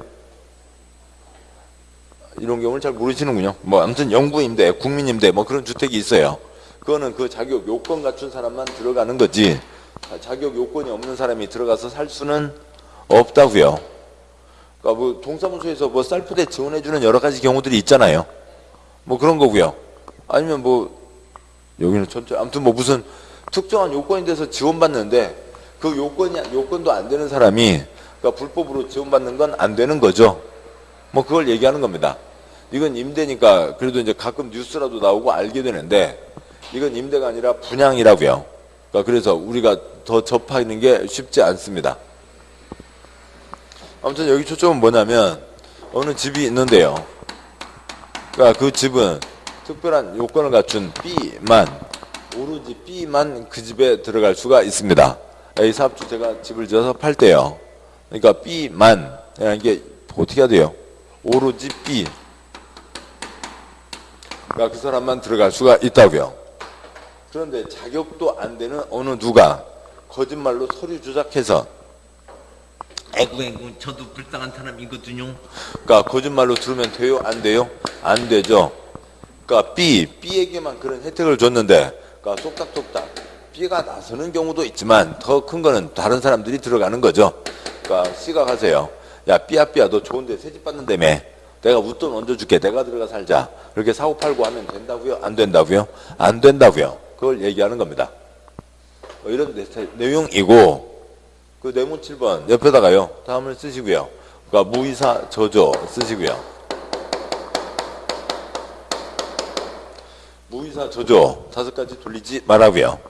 이런 경우를 잘 모르시는군요. 뭐 아무튼 영구임대, 국민임대 뭐 그런 주택이 있어요. 그거는 그 자격 요건 갖춘 사람만 들어가는 거지 자격 요건이 없는 사람이 들어가서 살 수는 없다고요. 그러니까 뭐 동사무소에서 뭐 쌀포대 지원해주는 여러 가지 경우들이 있잖아요. 뭐 그런 거고요. 아니면 뭐 여기는 전체 아무튼 뭐 무슨 특정한 요건이 돼서 지원받는데 그 요건도 안 되는 사람이 그러니까 불법으로 지원받는 건 안 되는 거죠. 뭐 그걸 얘기하는 겁니다. 이건 임대니까 그래도 이제 가끔 뉴스라도 나오고 알게 되는데 이건 임대가 아니라 분양이라고요. 그러니까 그래서 우리가 더 접하는 게 쉽지 않습니다. 아무튼 여기 초점은 뭐냐면 어느 집이 있는데요. 그러니까 그 집은 특별한 요건을 갖춘 B만, 오로지 B만 그 집에 들어갈 수가 있습니다. A 사업주체가 집을 지어서 팔 때요. 그러니까 B만, 이게 어떻게 해야 돼요? 오로지 B. 그러니까 그 사람만 들어갈 수가 있다고요. 그런데 자격도 안 되는 어느 누가 거짓말로 서류 조작해서 아이고 저도 불쌍한 사람이거든요. 그러니까 거짓말로 들으면 돼요? 안 돼요? 안 되죠. 그러니까 B에게만 그런 혜택을 줬는데, 그러니까 속닥속닥 B가 나서는 경우도 있지만 더 큰 거는 다른 사람들이 들어가는 거죠. 그러니까 C가 가세요. 야 B야 너 좋은데 새집 받는다며. 내가 웃돈 얹어줄게. 내가 들어가 살자. 그렇게 사고 팔고 하면 된다고요? 안 된다고요? 안 된다고요. 그걸 얘기하는 겁니다. 이런 내용이고, 그 내문 7번 옆에다가요. 다음을 쓰시고요. 그러니까 무이사 저조 쓰시고요. 무이사 저조 5가지 돌리지 말라고요.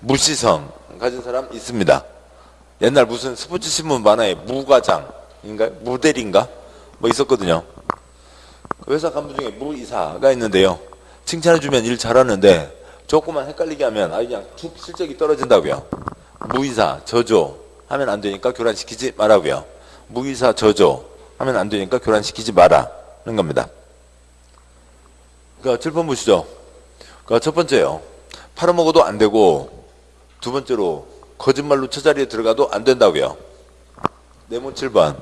무시성 가진 사람 있습니다. 옛날 무슨 스포츠 신문 만화에 무과장인가요? 무대리인가? 뭐 있었거든요. 그 회사 간부 중에 무이사가 있는데요. 칭찬해주면 일 잘하는데 조금만 헷갈리게 하면 그냥 툭 실적이 떨어진다고요. 무이사 저조 하면 안 되니까 교란시키지 말라고요. 무이사 저조 하면 안 되니까 교란시키지 마라는 겁니다. 그러니까 7번 보시죠. 그러니까 첫 번째요. 팔아먹어도 안 되고, 두 번째로 거짓말로 처자리에 들어가도 안 된다고요. 내문 7번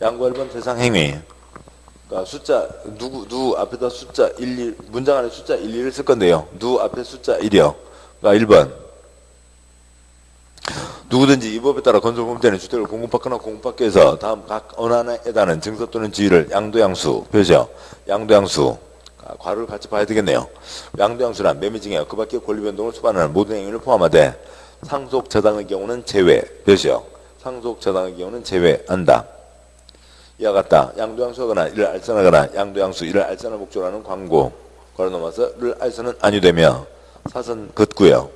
양구 1번 대상 행위. 그러니까 숫자 누구 앞에다 숫자 1, 문장 안에 숫자 1, 2를 쓸 건데요. 누 앞에 숫자 1이요. 그러니까 1번 누구든지 이 법에 따라 건설공급되는 주택을 공급받거나 공급받기 위해서 다음 각 어느 하나에 해당하는 증서 또는 지위를 양도양수 표시요. 양도양수 괄호를 같이 봐야 되겠네요. 양도양수란 매매증에 그 밖의 권리변동을 수반하는 모든 행위를 포함하되 상속저당의 경우는 제외 표시요. 상속저당의 경우는 제외한다. 이와 같다. 양도양수하거나 이를 알선하거나 양도양수 이를 알선할 목적으로 하는 광고 걸어 넘어서 를 알선은 아니되며 사선 긋고요.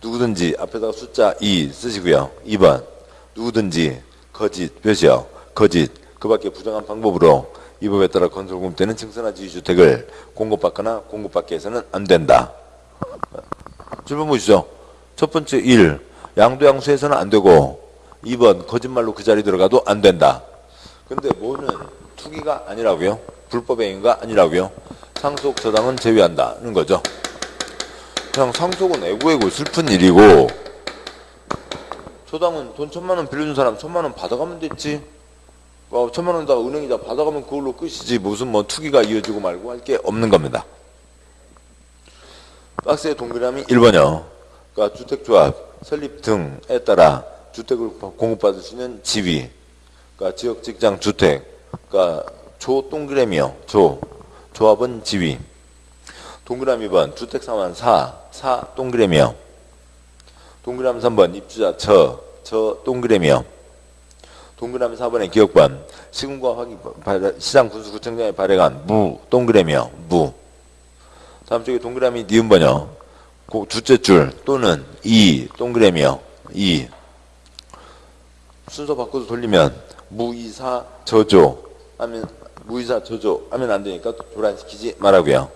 누구든지 앞에다가 숫자 2 쓰시고요. 2번 누구든지 거짓 표시요. 거짓 그 밖에 부정한 방법으로 이 법에 따라 건설공급되는 증서나 지주택을 공급받거나 공급받기 위해서는 안 된다. 7번 보시죠. 첫 번째 1 양도양수에서는 안 되고, 2번 거짓말로 그 자리 들어가도 안 된다. 근데 뭐는 투기가 아니라고요? 불법의 행위가 아니라고요? 상속저당은 제외한다는 거죠. 그냥 상속은 애고애고 슬픈 일이고, 저당은 돈 1,000만 원 빌려준 사람 1,000만 원 받아가면 됐지. 1,000만 원 다 은행이다 받아가면 그걸로 끝이지. 무슨 뭐 투기가 이어지고 말고 할 게 없는 겁니다. 박스의 동그라미 1번이요. 그러니까 주택조합 설립 등에 따라 주택을 공급받을 수 있는 지위, 그러니까 지역 직장 주택, 그러니까 조 동그라미요. 조합은 지위. 동그라미 2번 주택 상환 사 동그라미요. 동그라미 3번 입주자 저 동그라미요. 동그라미 4번의 기업관 시군과 확인 시장 군수구청장에 발행한 무 동그라미요. 무. 다음 쪽에 동그라미 니은번요. 주제줄 또는 이 동그라미요. 이. 순서 바꿔서 돌리면 무이사 저조 하면 안 되니까 교란시키지 말라고요.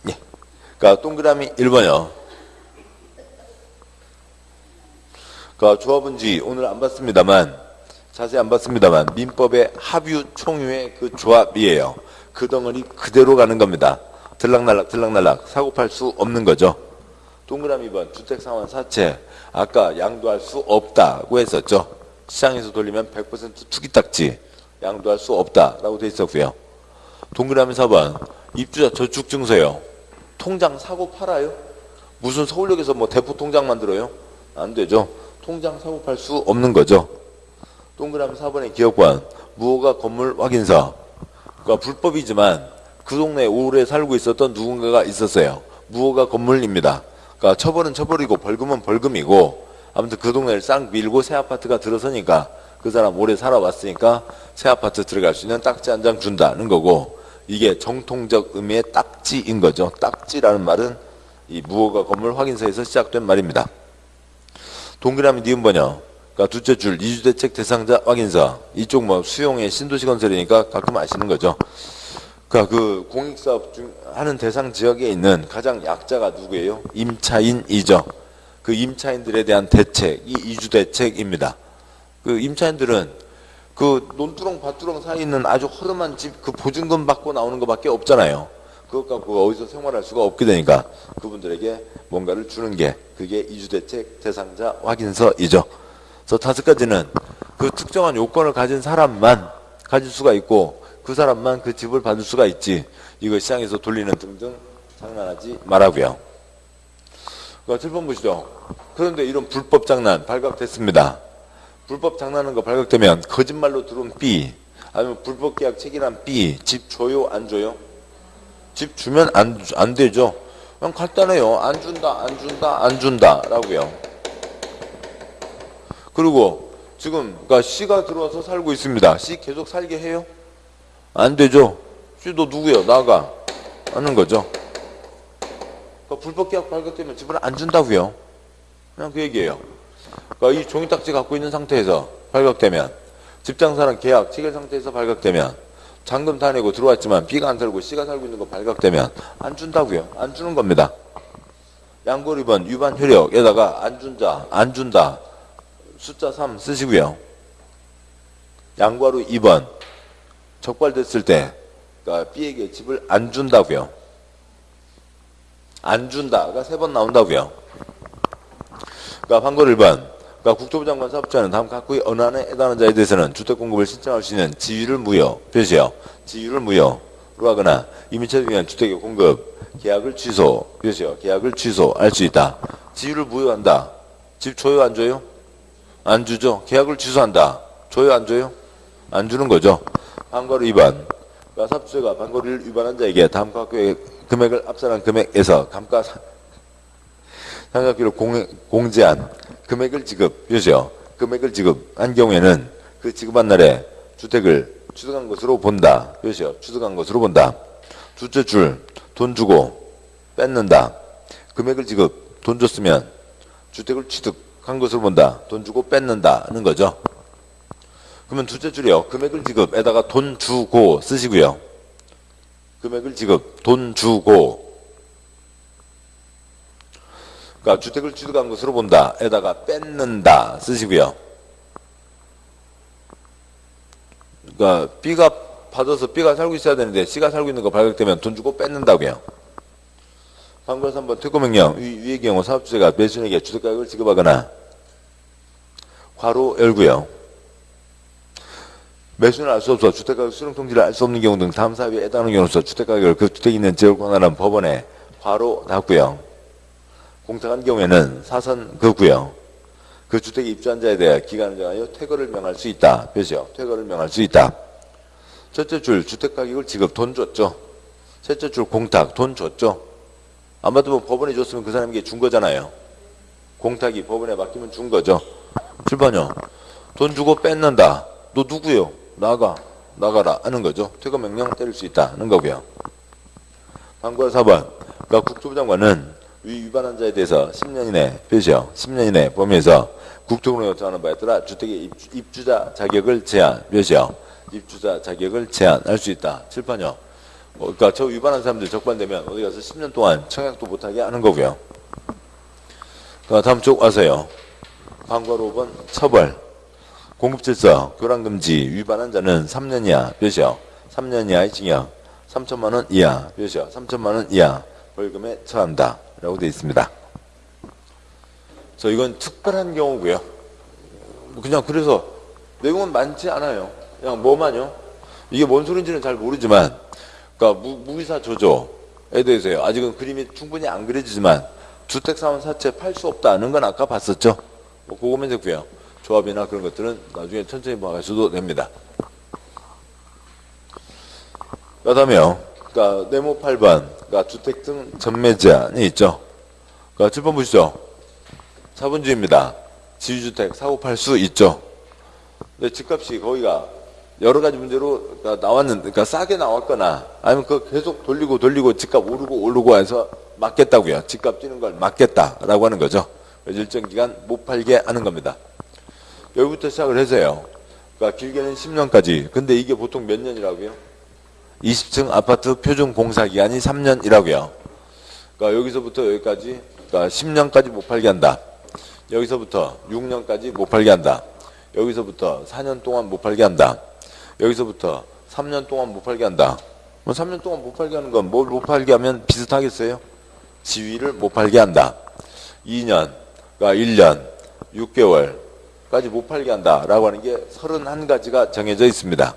예. 그러니까 동그라미 1번요. 그러니까 조합은지 오늘 안 봤습니다만, 자세히 안 봤습니다만 민법의 합유 총유의 그 조합이에요. 그 덩어리 그대로 가는 겁니다. 들락날락 사고팔 수 없는 거죠. 동그라미 2번 주택상환 사채 아까 양도할 수 없다고 했었죠. 시장에서 돌리면 100% 투기딱지 양도할 수 없다라고 돼 있었고요. 동그라미 4번 입주자 저축증서요. 통장 사고 팔아요? 무슨 서울역에서 뭐 대포 통장 만들어요? 안 되죠. 통장 사고 팔 수 없는 거죠. 동그라미 4번의 기업관 무허가 건물 확인서. 그러니까 불법이지만 그 동네에 오래 살고 있었던 누군가가 있었어요. 무허가 건물입니다. 그러니까 처벌은 처벌이고 벌금은 벌금이고, 아무튼 그 동네를 싹 밀고 새 아파트가 들어서니까 그 사람 오래 살아왔으니까 새 아파트 들어갈 수 있는 딱지 한 장 준다는 거고, 이게 정통적 의미의 딱지인 거죠. 딱지라는 말은 이 무허가 건물 확인서에서 시작된 말입니다. 동그라미 니은 번역, 그러니까 둘째 줄 이주대책 대상자 확인서, 이쪽 뭐 수용의 신도시 건설이니까 가끔 아시는 거죠. 그러니까 그 공익사업 중 하는 대상 지역에 있는 가장 약자가 누구예요? 임차인이죠. 그 임차인들에 대한 대책이 이주대책입니다. 그 임차인들은 그 논두렁 밭두렁 사이에 있는 아주 허름한 집 그 보증금 받고 나오는 것밖에 없잖아요. 그것 갖고 어디서 생활할 수가 없게 되니까 그분들에게 뭔가를 주는 게 그게 이주대책 대상자 확인서이죠. 그래서 5가지는 그 특정한 요건을 가진 사람만 가질 수가 있고 그 사람만 그 집을 받을 수가 있지, 이거 시장에서 돌리는 등등 장난하지 말라고요. 7번 보시죠. 그런데 이런 불법 장난 발각됐습니다. 불법 장난하는 거 발각되면 거짓말로 들어온 B, 아니면 불법 계약 체결한 B, 집 줘요 안 줘요? 집 주면 안 되죠. 그냥 간단해요. 안 준다 라고요. 그리고 지금 그러니까 C가 들어와서 살고 있습니다. C 계속 살게 해요? 안 되죠. C 너 누구야? 나가 하는 거죠. 그러니까 불법 계약 발각되면 집을 안 준다고요. 그냥 그 얘기예요. 그러니까 이 종이딱지 갖고 있는 상태에서 발각되면, 집장사랑 계약 체결 상태에서 발각되면, 잔금 다 내고 들어왔지만 B가 안 살고 C가 살고 있는 거 발각되면 안 준다고요. 안 주는 겁니다. 양골 2번 위반 효력에다가 안 준다 숫자 3 쓰시고요. 양과로 2번 적발됐을 때 그러니까 B에게 집을 안 준다고요. 안 준다가 3번 나온다고요. 그러니까 판결 1번, 그러니까 국토부 장관 사업자는 다음 각국의 어느 안에 해당하는 자에 대해서는 주택 공급을 신청할 수 있는 지위를 무효, 표시요. 지위를 무효로 하거나 이민철에 의한 주택의 공급 계약을 취소, 표시요. 계약을 취소할 수 있다. 지위를 무효한다. 집 줘요 안 줘요? 안 주죠. 계약을 취소한다. 줘요 안 줘요? 안 주는 거죠. 판결 2번, 그러니까 사업주가 판결을 위반한 자에게 다음 각국의 금액을 압산한 금액에서 감가 상각비를 공제한 금액을 지급, 표시요. 금액을 지급한 경우에는 그 지급한 날에 주택을 취득한 것으로 본다. 표시요. 취득한 것으로 본다. 둘째 줄, 돈 주고 뺏는다. 금액을 지급, 돈 줬으면 주택을 취득한 것으로 본다. 돈 주고 뺏는다는 거죠. 그러면 둘째 줄이요. 금액을 지급에다가 돈 주고 쓰시고요. 금액을 지급, 돈 주고, 그러니까 주택을 취득한 것으로 본다 에다가 뺏는다 쓰시고요. 그러니까 B가 받아서 B가 살고 있어야 되는데 C가 살고 있는 거 발각되면 돈 주고 뺏는다고요. 판결 3번 특허명령 위의 경우 사업주체가 매수인에게 주택가격을 지급하거나 괄호 열고요. 매수인을 알 수 없어 주택가격 수령 통지를 알 수 없는 경우 등 다음 사유에 해당하는 경우로서 주택가격을 그 주택이 있는 지역을 권한하는 법원에 괄호 닫고요. 공탁한 경우에는 사선 그고요. 그 주택에 입주한 자에 대해 기간을 정하여 퇴거를 명할 수 있다. 표시요. 퇴거를 명할 수 있다. 첫째 줄 주택가격을 지급, 돈 줬죠. 셋째 줄 공탁, 돈 줬죠. 안 받으면 법원에 줬으면 그 사람에게 준 거잖아요. 공탁이 법원에 맡기면 준 거죠. 7번요. 돈 주고 뺏는다. 너 누구요? 나가라 하는 거죠. 퇴거 명령 때릴 수 있다는 거고요. 판결 4번. 그러니까 국토부 장관은 위반한 자에 대해서 10년 이내, 표시요. 10년 이내 범위에서 국토부로 요청하는 바에 따라 주택의 입주자 자격을 제한, 표시요. 입주자 자격을 제한할 수 있다. 7번요. 그러니까 저 위반한 사람들 적발되면 어디 가서 10년 동안 청약도 못하게 하는 거고요. 다음 쪽 와서요. 판결 5번 처벌. 공급질서, 교란금지 위반한 자는 3년 이하, 표시요. 3년 이하의 징역, 3천만 원 이하, 표시요. 3천만 원 이하 벌금에 처한다. 라고 되어 있습니다. 그래서 이건 특별한 경우고요. 그냥 그래서 내용은 많지 않아요. 그냥 뭐만요? 이게 뭔 소리인지는 잘 모르지만, 그러니까 무이사 조조에 대해서요. 아직은 그림이 충분히 안 그려지지만 주택사원 사채 팔 수 없다는 건 아까 봤었죠. 그거면 되고요. 조합이나 그런 것들은 나중에 천천히 봐갈 수도 됩니다. 그 다음에요. 그러니까 네모 8번. 그러니까 주택 등 전매 제한이 있죠. 그러니까 7번 보시죠. 4번주입니다. 지주주택 사고 팔 수 있죠. 근데 집값이 거기가 여러 가지 문제로 나왔는데, 그러니까 싸게 나왔거나 아니면 그 계속 돌리고 집값 오르고 해서 막겠다고요. 집값 뛰는 걸 막겠다라고 하는 거죠. 그래서 일정 기간 못 팔게 하는 겁니다. 여기부터 시작을 해서요. 그러니까 길게는 10년까지. 근데 이게 보통 몇 년이라고요? 20층 아파트 표준 공사 기간이 3년이라고요. 그러니까 여기서부터 여기까지, 그러니까 10년까지 못 팔게 한다. 여기서부터 6년까지 못 팔게 한다. 여기서부터 4년 동안 못 팔게 한다. 여기서부터 3년 동안 못 팔게 한다. 뭐 3년 동안 못 팔게 하는 건 뭘 못 팔게 하면 비슷하겠어요? 지위를 못 팔게 한다. 2년, 그러니까 1년, 6개월까지 못 팔게 한다라고 하는 게 31가지가 정해져 있습니다.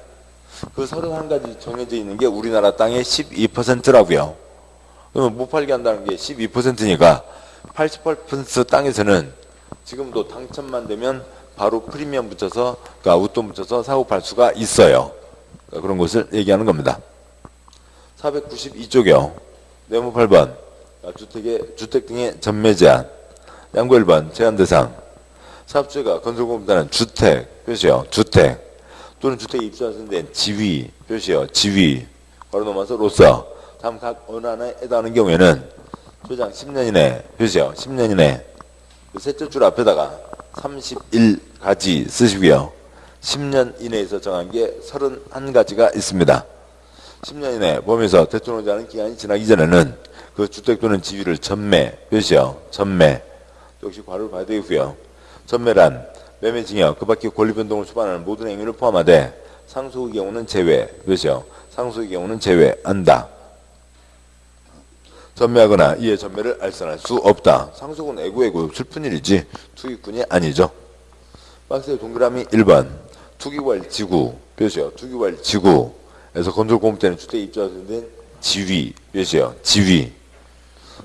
그 31가지 정해져 있는 게 우리나라 땅의 12%라고요. 그러면 못 팔게 한다는 게 12%니까 88% 땅에서는 지금도 당첨만 되면 바로 프리미엄 붙여서, 그러니까 웃돈 붙여서 사고 팔 수가 있어요. 그러니까 그런 것을 얘기하는 겁니다. 492쪽이요. 네모 8번. 주택 등의 전매 제한. 양구 1번. 제한 대상. 사업주가 건설공단은 주택 표시요. 주택. 또는 주택에 입주하는 데는 지위 표시요. 지위. 바로 넘어서 로서. 다음 각 어느 하나에 해당하는 경우에는 소장 10년 이내 표시요. 10년 이내. 셋째 줄 앞에다가 31가지 쓰시고요. 10년 이내에서 정한 게 31가지가 있습니다. 10년 이내 보면서 대통령제하는 기간이 지나기 전에는 그 주택 또는 지위를 전매 표시요. 전매. 역시 괄호를 봐야 되고요. 전매란 매매 징역 그 밖에 권리 변동을 수반하는 모든 행위를 포함하되 상수의 경우는 제외 표시요. 상수의 경우는 제외한다. 전매하거나 이에 전매를 알선할 수 없다. 상속은 애고애고 슬픈 일이지 투기꾼이 아니죠. 박스의 동그라미 1번. 투기월 지구 표시요. 투기월 지구에서 건설공업대는 주택에 입주하는 데는 지위 표시요. 지위.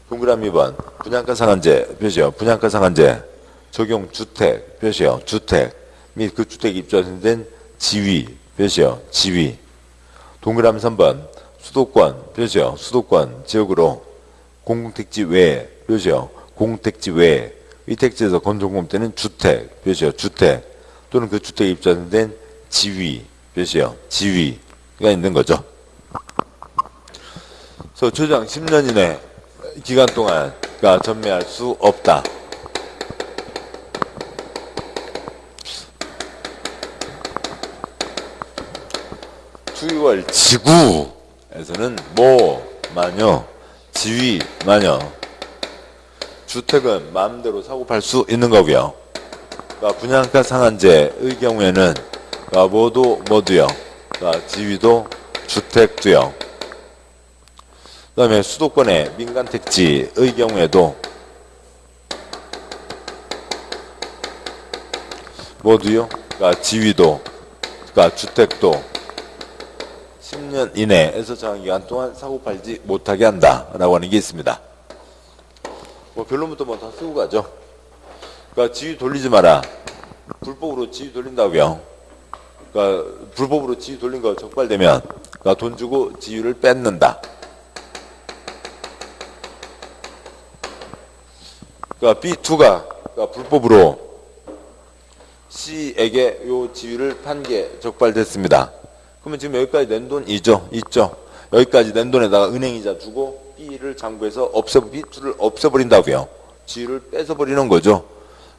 동그라미 2번. 분양가 상한제 표시요. 분양가 상한제 적용 주택 표시요. 주택 및 그 주택에 입주하는 데는 지위 표시요. 지위. 동그라미 3번. 수도권 표시요. 수도권 지역으로 공공택지 외에 표시요. 공택지 외에 이 택지에서 건설공업대는 주택 표시요. 주택 또는 그 주택에 입주하는 데는 지위 표시요. 지위가 있는 거죠. 그래서 초장 10년 이내 기간 동안 전매할 수 없다. 투기월 지구에서는 뭐만요? 지위만요. 주택은 마음대로 사고 팔 수 있는 거고요. 그러니까 분양가 상한제의 경우에는 모두요. 지위도 주택도요. 그 다음에 수도권의 민간택지의 경우에도 모두요. 지위도, 주택도 10년 이내에서 정한 기간 동안 사고 팔지 못하게 한다라고 하는 게 있습니다. 결론부터 다 쓰고 가죠. 지위 돌리지 마라. 불법으로 지위 돌린다고요. 불법으로 지위 돌린 거 적발되면 돈 주고 지위를 뺏는다. B2가 불법으로 C에게 요 지위를 판 게 적발됐습니다. 그러면 지금 여기까지 낸 돈 있죠? 여기까지 낸 돈에다가 은행이자 주고 B를 장부에서 B2를 없애버린다고요. 지위를 뺏어버리는 거죠.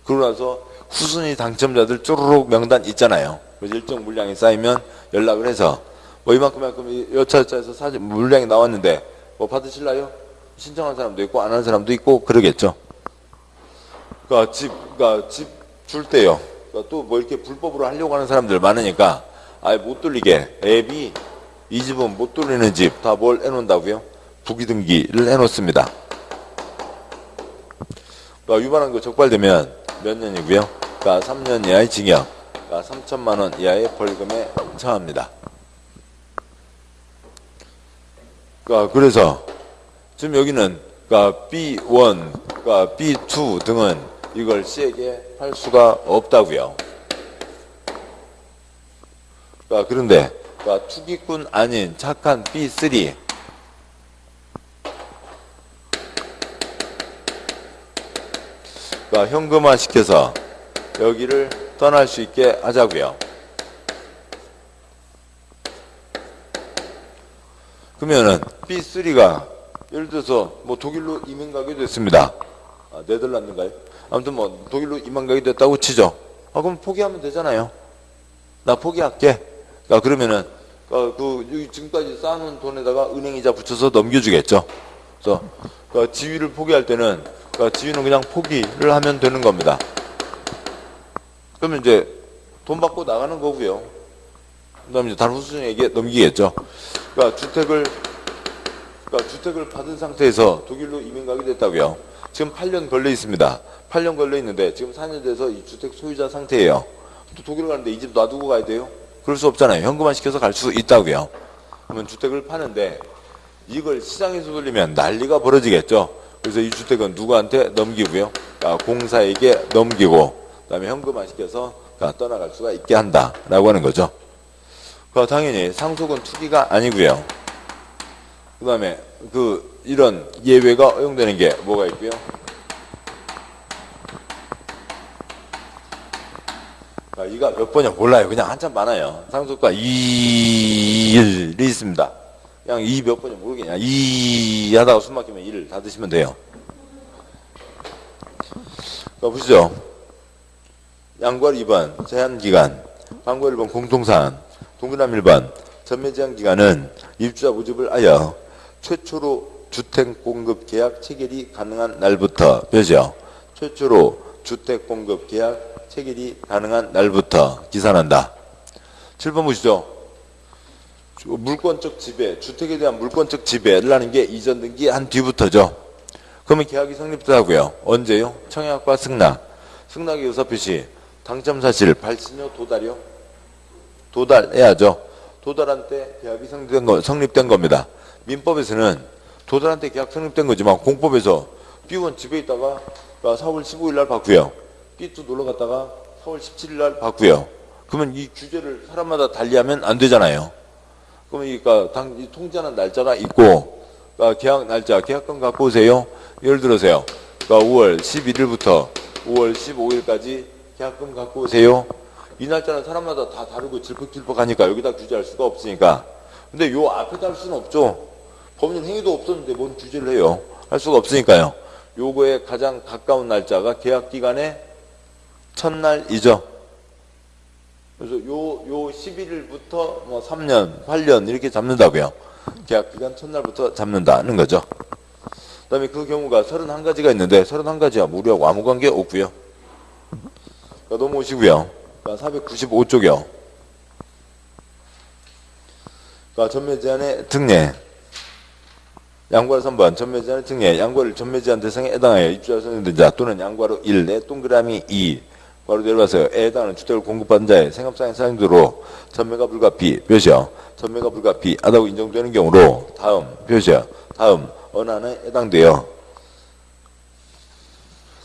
그러고 나서 후순위 당첨자들 쪼르륵 명단 있잖아요. 그래서 일정 물량이 쌓이면 연락을 해서 이만큼 여차여차해서 물량이 나왔는데 받으실래요? 신청한 사람도 있고 안 하는 사람도 있고 그러겠죠. 집 줄 때요. 또 이렇게 불법으로 하려고 하는 사람들 많으니까 아예 못 돌리게 앱이 이 집은 못 돌리는 집 다 뭘 해놓는다고요? 부기등기를 해놓습니다. 위반한 거 적발되면 몇 년이고요? 3년 이하의 징역, 3천만 원 이하의 벌금에 처합니다. 그래서 지금 여기는 B1, B2 등은 이걸 C에게 팔 수가 없다고요. 그런데 투기꾼 아닌 착한 B3 현금화 시켜서 여기를 떠날 수 있게 하자고요. 그러면은 B3가 예를 들어서 뭐 독일로 이민 가게 됐습니다. 네덜란드인가요? 아무튼 뭐 독일로 이민 가게 됐다고 치죠. 그럼 포기하면 되잖아요. 나 포기할게. 그러면은 지금까지 쌓아놓은 돈에다가 은행이자 붙여서 넘겨주겠죠. 그래서 지위를 포기할 때는 지위는 그냥 포기를 하면 되는 겁니다. 그러면 이제 돈 받고 나가는 거고요. 그다음에 이제 다른 후순위에게 넘기겠죠. 주택을 받은 상태에서 독일로 이민 가게 됐다고요. 지금 8년 걸려 있습니다. 8년 걸려 있는데 지금 4년 돼서 이 주택 소유자 상태예요. 또 독일 가는데 이 집 놔두고 가야 돼요? 그럴 수 없잖아요. 현금화 시켜서 갈 수 있다고요. 그러면 주택을 파는데 이걸 시장에서 돌리면 난리가 벌어지겠죠. 그래서 이 주택은 누구한테 넘기고요. 공사에게 넘기고 그다음에 현금화 시켜서 떠나갈 수가 있게 한다라고 하는 거죠. 당연히 상속은 투기가 아니고요. 그다음에 이런 예외가 허용되는 게 뭐가 있고요. 이가 몇 번이야 몰라요. 그냥 한참 많아요. 상속과 2일이 있습니다. 그냥 이 몇 번이 모르겠냐. 2 하다가 숨 막히면 1을 다 드시면 돼요. 보시죠. 양괄 2번 제한기간, 방괄 1번 공통사안, 동그라미 1번 전매제한 기간은 입주자 모집을 하여 최초로 주택 공급 계약 체결이 가능한 날부터 뼈죠. 최초로 주택 공급 계약 체결이 가능한 날부터 기산한다. 7번 보시죠. 물권적 지배, 주택에 대한 물권적 지배를 하는 게 이전 등기 한 뒤부터죠. 그러면 계약이 성립되고요. 언제요? 청약과 승낙. 승낙의 의사표시, 당첨 사실, 발신료, 도달이요? 도달해야죠. 도달한 때 계약이 성립된 겁니다. 민법에서는 도달한 때 계약 성립된 거지만 공법에서 B1 집에 있다가 4월 15일 날 받고요. B2 놀러 갔다가 4월 17일 날 받고요. 그러면 이 규제를 사람마다 달리하면 안 되잖아요. 그러면 이 통지하는 날짜가 있고 계약 날짜, 계약금 갖고 오세요. 예를 들어서요. 5월 11일부터 5월 15일까지 계약금 갖고 오세요. 이 날짜는 사람마다 다 다르고 질퍽질퍽하니까 여기다 규제할 수가 없으니까. 근데 요 앞에다 할 수는 없죠. 법률 행위도 없었는데 뭔 규제를 해요. 할 수가 없으니까요. 요거에 가장 가까운 날짜가 계약 기간의 첫날이죠. 그래서 요 11일부터 뭐 3년, 8년 이렇게 잡는다고요. 계약 기간 첫날부터 잡는다는 거죠. 그다음에 그 경우가 31가지가 있는데 31가지야 무료하고 아무 관계 없고요. 넘어오시고요. 495쪽이요. 전매 제한의 특례. 양괄 3번 전매 제한의 특례. 양괄을 전매 제한 대상에 해당하여 입주자 선정된 자 또는 양괄호 1 내 동그라미 2 바로 내려가서에 해당하는 주택을 공급받은 자의 생업상의 사용도로 전매가 불가피 표시어 전매가 불가피 하다고 인정되는 경우로 다음 표시어 다음 어느 하나에 해당되어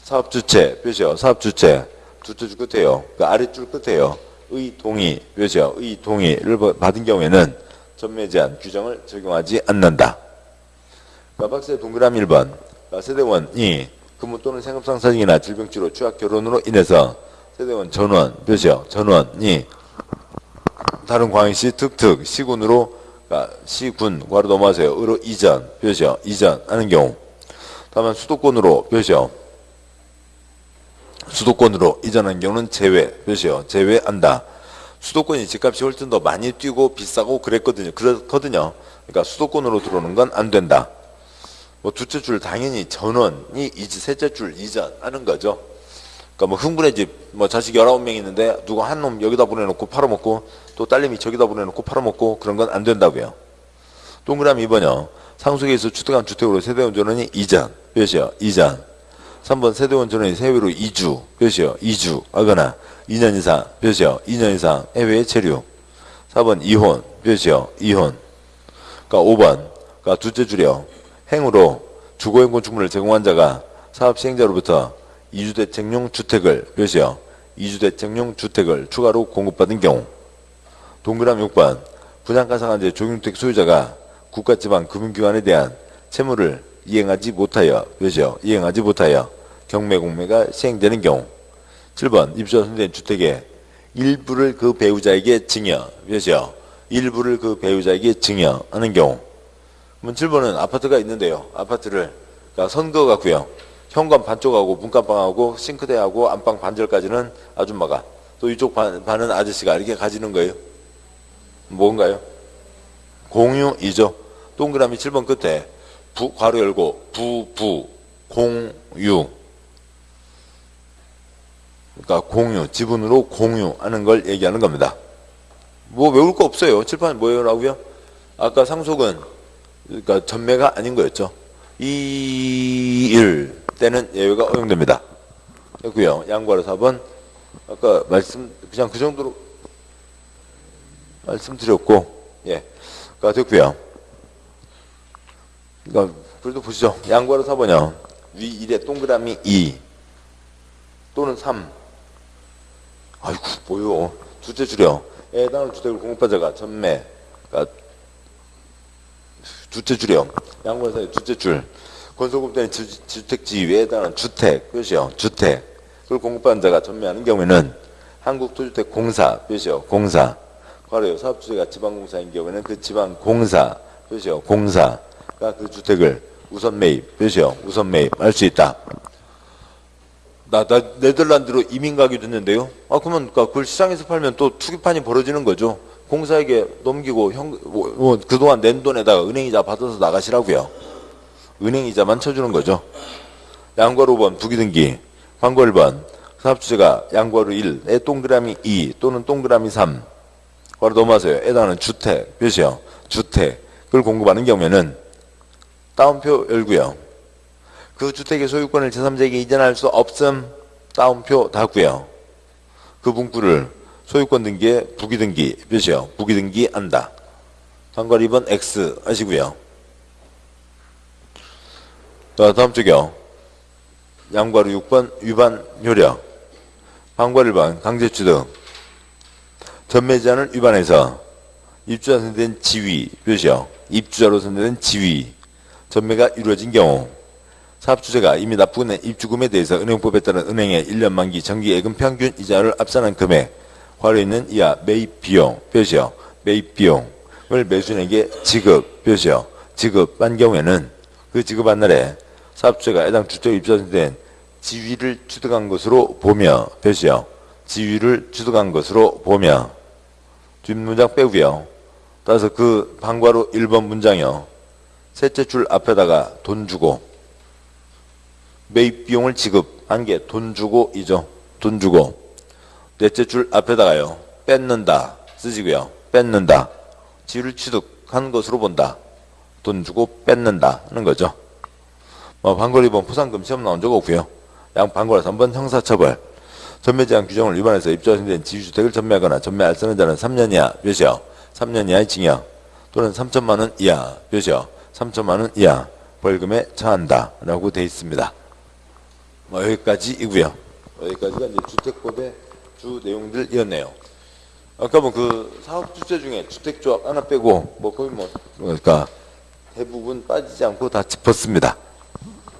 사업주체 표시어 사업주체 두째 줄 끝에요. 아랫줄 끝에요. 의 동의 표시어 의 동의를 받은 경우에는 전매 제한 규정을 적용하지 않는다. 박스의 동그라미 1번 세대원이 근무 또는 생업상 사정이나 질병치료, 취약, 결혼으로 인해서 세대원 전원 표시어 전원이 다른 광역시 특특 시군으로 시군 괄호 넘어가세요. 으로 이전 표시어 이전하는 경우. 다만 수도권으로 표시어 수도권으로 이전하는 경우는 제외 표시어 제외한다. 수도권이 집값이 훨씬 더 많이 뛰고 비싸고 그랬거든요. 그렇거든요. 그러니까 수도권으로 들어오는 건 안 된다. 뭐 두째 줄 당연히 전원이 셋째 줄 이전하는 거죠. 그러니까 뭐 흥분의 집, 뭐 자식 19명 있는데 누가 한 놈 여기다 보내놓고 팔아먹고 또 딸내미 저기다 보내놓고 팔아먹고 그런 건 안 된다고요. 동그라미 2번이요. 상속에서 취득한 주택으로 세대원 전원이 이전 표시요 이전. 3번 세대원 전원이 해외로 이주 표시요 이주하거나 2년 이상 표시요 2년 이상 해외에 체류. 4번 이혼 표시요 이혼. 그러니까 5번 그러니까 두째 줄이요. 행으로 주거용 건축물을 제공한 자가 사업 시행자로부터 이주대책용 주택을 표시어 이주대책용 주택을 추가로 공급받은 경우. 동그라미 6번 분양가상한제 종용주택 소유자가 국가지방금융기관에 대한 채무를 이행하지 못하여 표시어 이행하지 못하여 경매공매가 시행되는 경우. 7번 입주자 선정된 주택의 일부를 그 배우자에게 증여 표시어 일부를 그 배우자에게 증여하는 경우. 그러면 7번은 아파트가 있는데요. 아파트를 그러니까 선거 같고요. 현관 반쪽하고 문간방하고 싱크대하고 안방 반절까지는 아줌마가 또 이쪽 반은 아저씨가 이렇게 가지는 거예요. 뭔가요? 공유이죠. 동그라미 7번 끝에 괄호 열고 공유. 그러니까 공유, 지분으로 공유하는 걸 얘기하는 겁니다. 뭐 외울 거 없어요. 칠판이 뭐예요라고요? 아까 상속은 그러니까 전매가 아닌 거였죠. 2일 때는 예외가 허용됩니다. 됐고요. 양과로 4번 아까 그냥 그 정도로 말씀드렸고, 예, 그러니까 됐고요. 그러니까 그래도 보시죠. 양과로 4번요. 위 1에 동그라미 2 또는 3. 아이고 뭐요? 둘째 줄이요. 해당하는 주택을 공급한 자가 전매. 그러니까 둘째 줄이요. 양과로 4의 둘째 줄. 건설공단의 주택지위에 해당하는 주택, 표시요. 주택. 그걸 공급받은 자가 전매하는 경우에는 한국토주택공사, 표시요. 공사. 괄호요. 사업주체가 지방공사인 경우에는 그 지방공사, 표시요. 공사가 그 주택을 우선 매입, 표시요. 우선 매입할 수 있다. 나 네덜란드로 이민 가게 됐는데요. 그러면 그걸 시장에서 팔면 또 투기판이 벌어지는 거죠. 공사에게 넘기고 그동안 낸 돈에다가 은행이자 받아서 나가시라고요. 은행이자만 쳐주는 거죠. 양과로 5번 부기등기, 광고 1번 사업주체가 양과로 1에 동그라미 2 또는 동그라미 3 바로 넘어가세요. 해당하는 주택, 표시요. 주택을 공급하는 경우에는 따옴표 열고요. 그 주택의 소유권을 제3자에게 이전할 수 없음 따옴표 닫고요. 그 문구를 소유권 등기에 부기등기, 표시요. 부기등기 한다. 광고 2번 X 하시고요. 자, 다음 쪽이요. 양과로 6번 위반 효력. 방과 1번 강제취득. 전매 제한을 위반해서 입주자 선택된 지위, 표시요. 입주자로 선택된 지위. 전매가 이루어진 경우 사업주체가 이미 납부한 낸 입주금에 대해서 은행법에 따른 은행의 1년 만기 정기예금 평균 이자를 압산한 금액 괄호 있는 이하 매입 비용, 표시요. 매입 비용을 매수인에게 지급, 표시요. 지급한 경우에는 그 지급한 날에 사업주체가 해당 주택 입주된 지위를 취득한 것으로 보며, 표시요. 지위를 취득한 것으로 보며 뒷문장 빼고요. 따라서 그 방과로 1번 문장이요. 셋째 줄 앞에다가 돈 주고 매입 비용을 지급한 게 돈 주고이죠. 돈 주고 넷째 줄 앞에다가요. 뺏는다 쓰시고요. 뺏는다. 지위를 취득한 것으로 본다. 돈 주고 뺏는다 하는 거죠. 방과로 2번 포상금 시험 나온 적 없고요. 방과로 3번 형사처벌. 전매 제한 규정을 위반해서 입주자 선택된 지주주택을 전매하거나 전매 알선한 자는 3년 이하, 몇이요? 3년 이하의 징역 또는 3천만 원 이하, 몇이요? 3천만 원 이하 벌금에 처한다 라고 되어 있습니다. 여기까지이고요. 여기까지가 이제 주택법의 주 내용들이었네요. 아까 그 사업주체 중에 주택조합 하나 빼고 거의 그러니까 대부분 빠지지 않고 다 짚었습니다.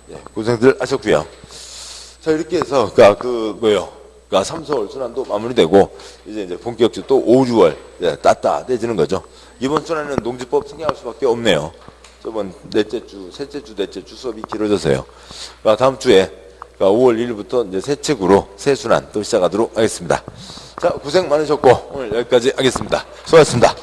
예, 고생들 하셨고요. 자, 이렇게 해서 그러니까 3, 4월 순환도 마무리되고 이제 본격적으로 또 5, 6월 따뜻해지는 거죠. 이번 순환에는 농지법 생략할 수밖에 없네요. 저번 넷째 주, 셋째 주, 넷째 주 수업이 길어져서요. 다음 주에 5월 1일부터 이제 새 책으로 새 순환 또 시작하도록 하겠습니다. 자, 고생 많으셨고 오늘 여기까지 하겠습니다. 수고하셨습니다.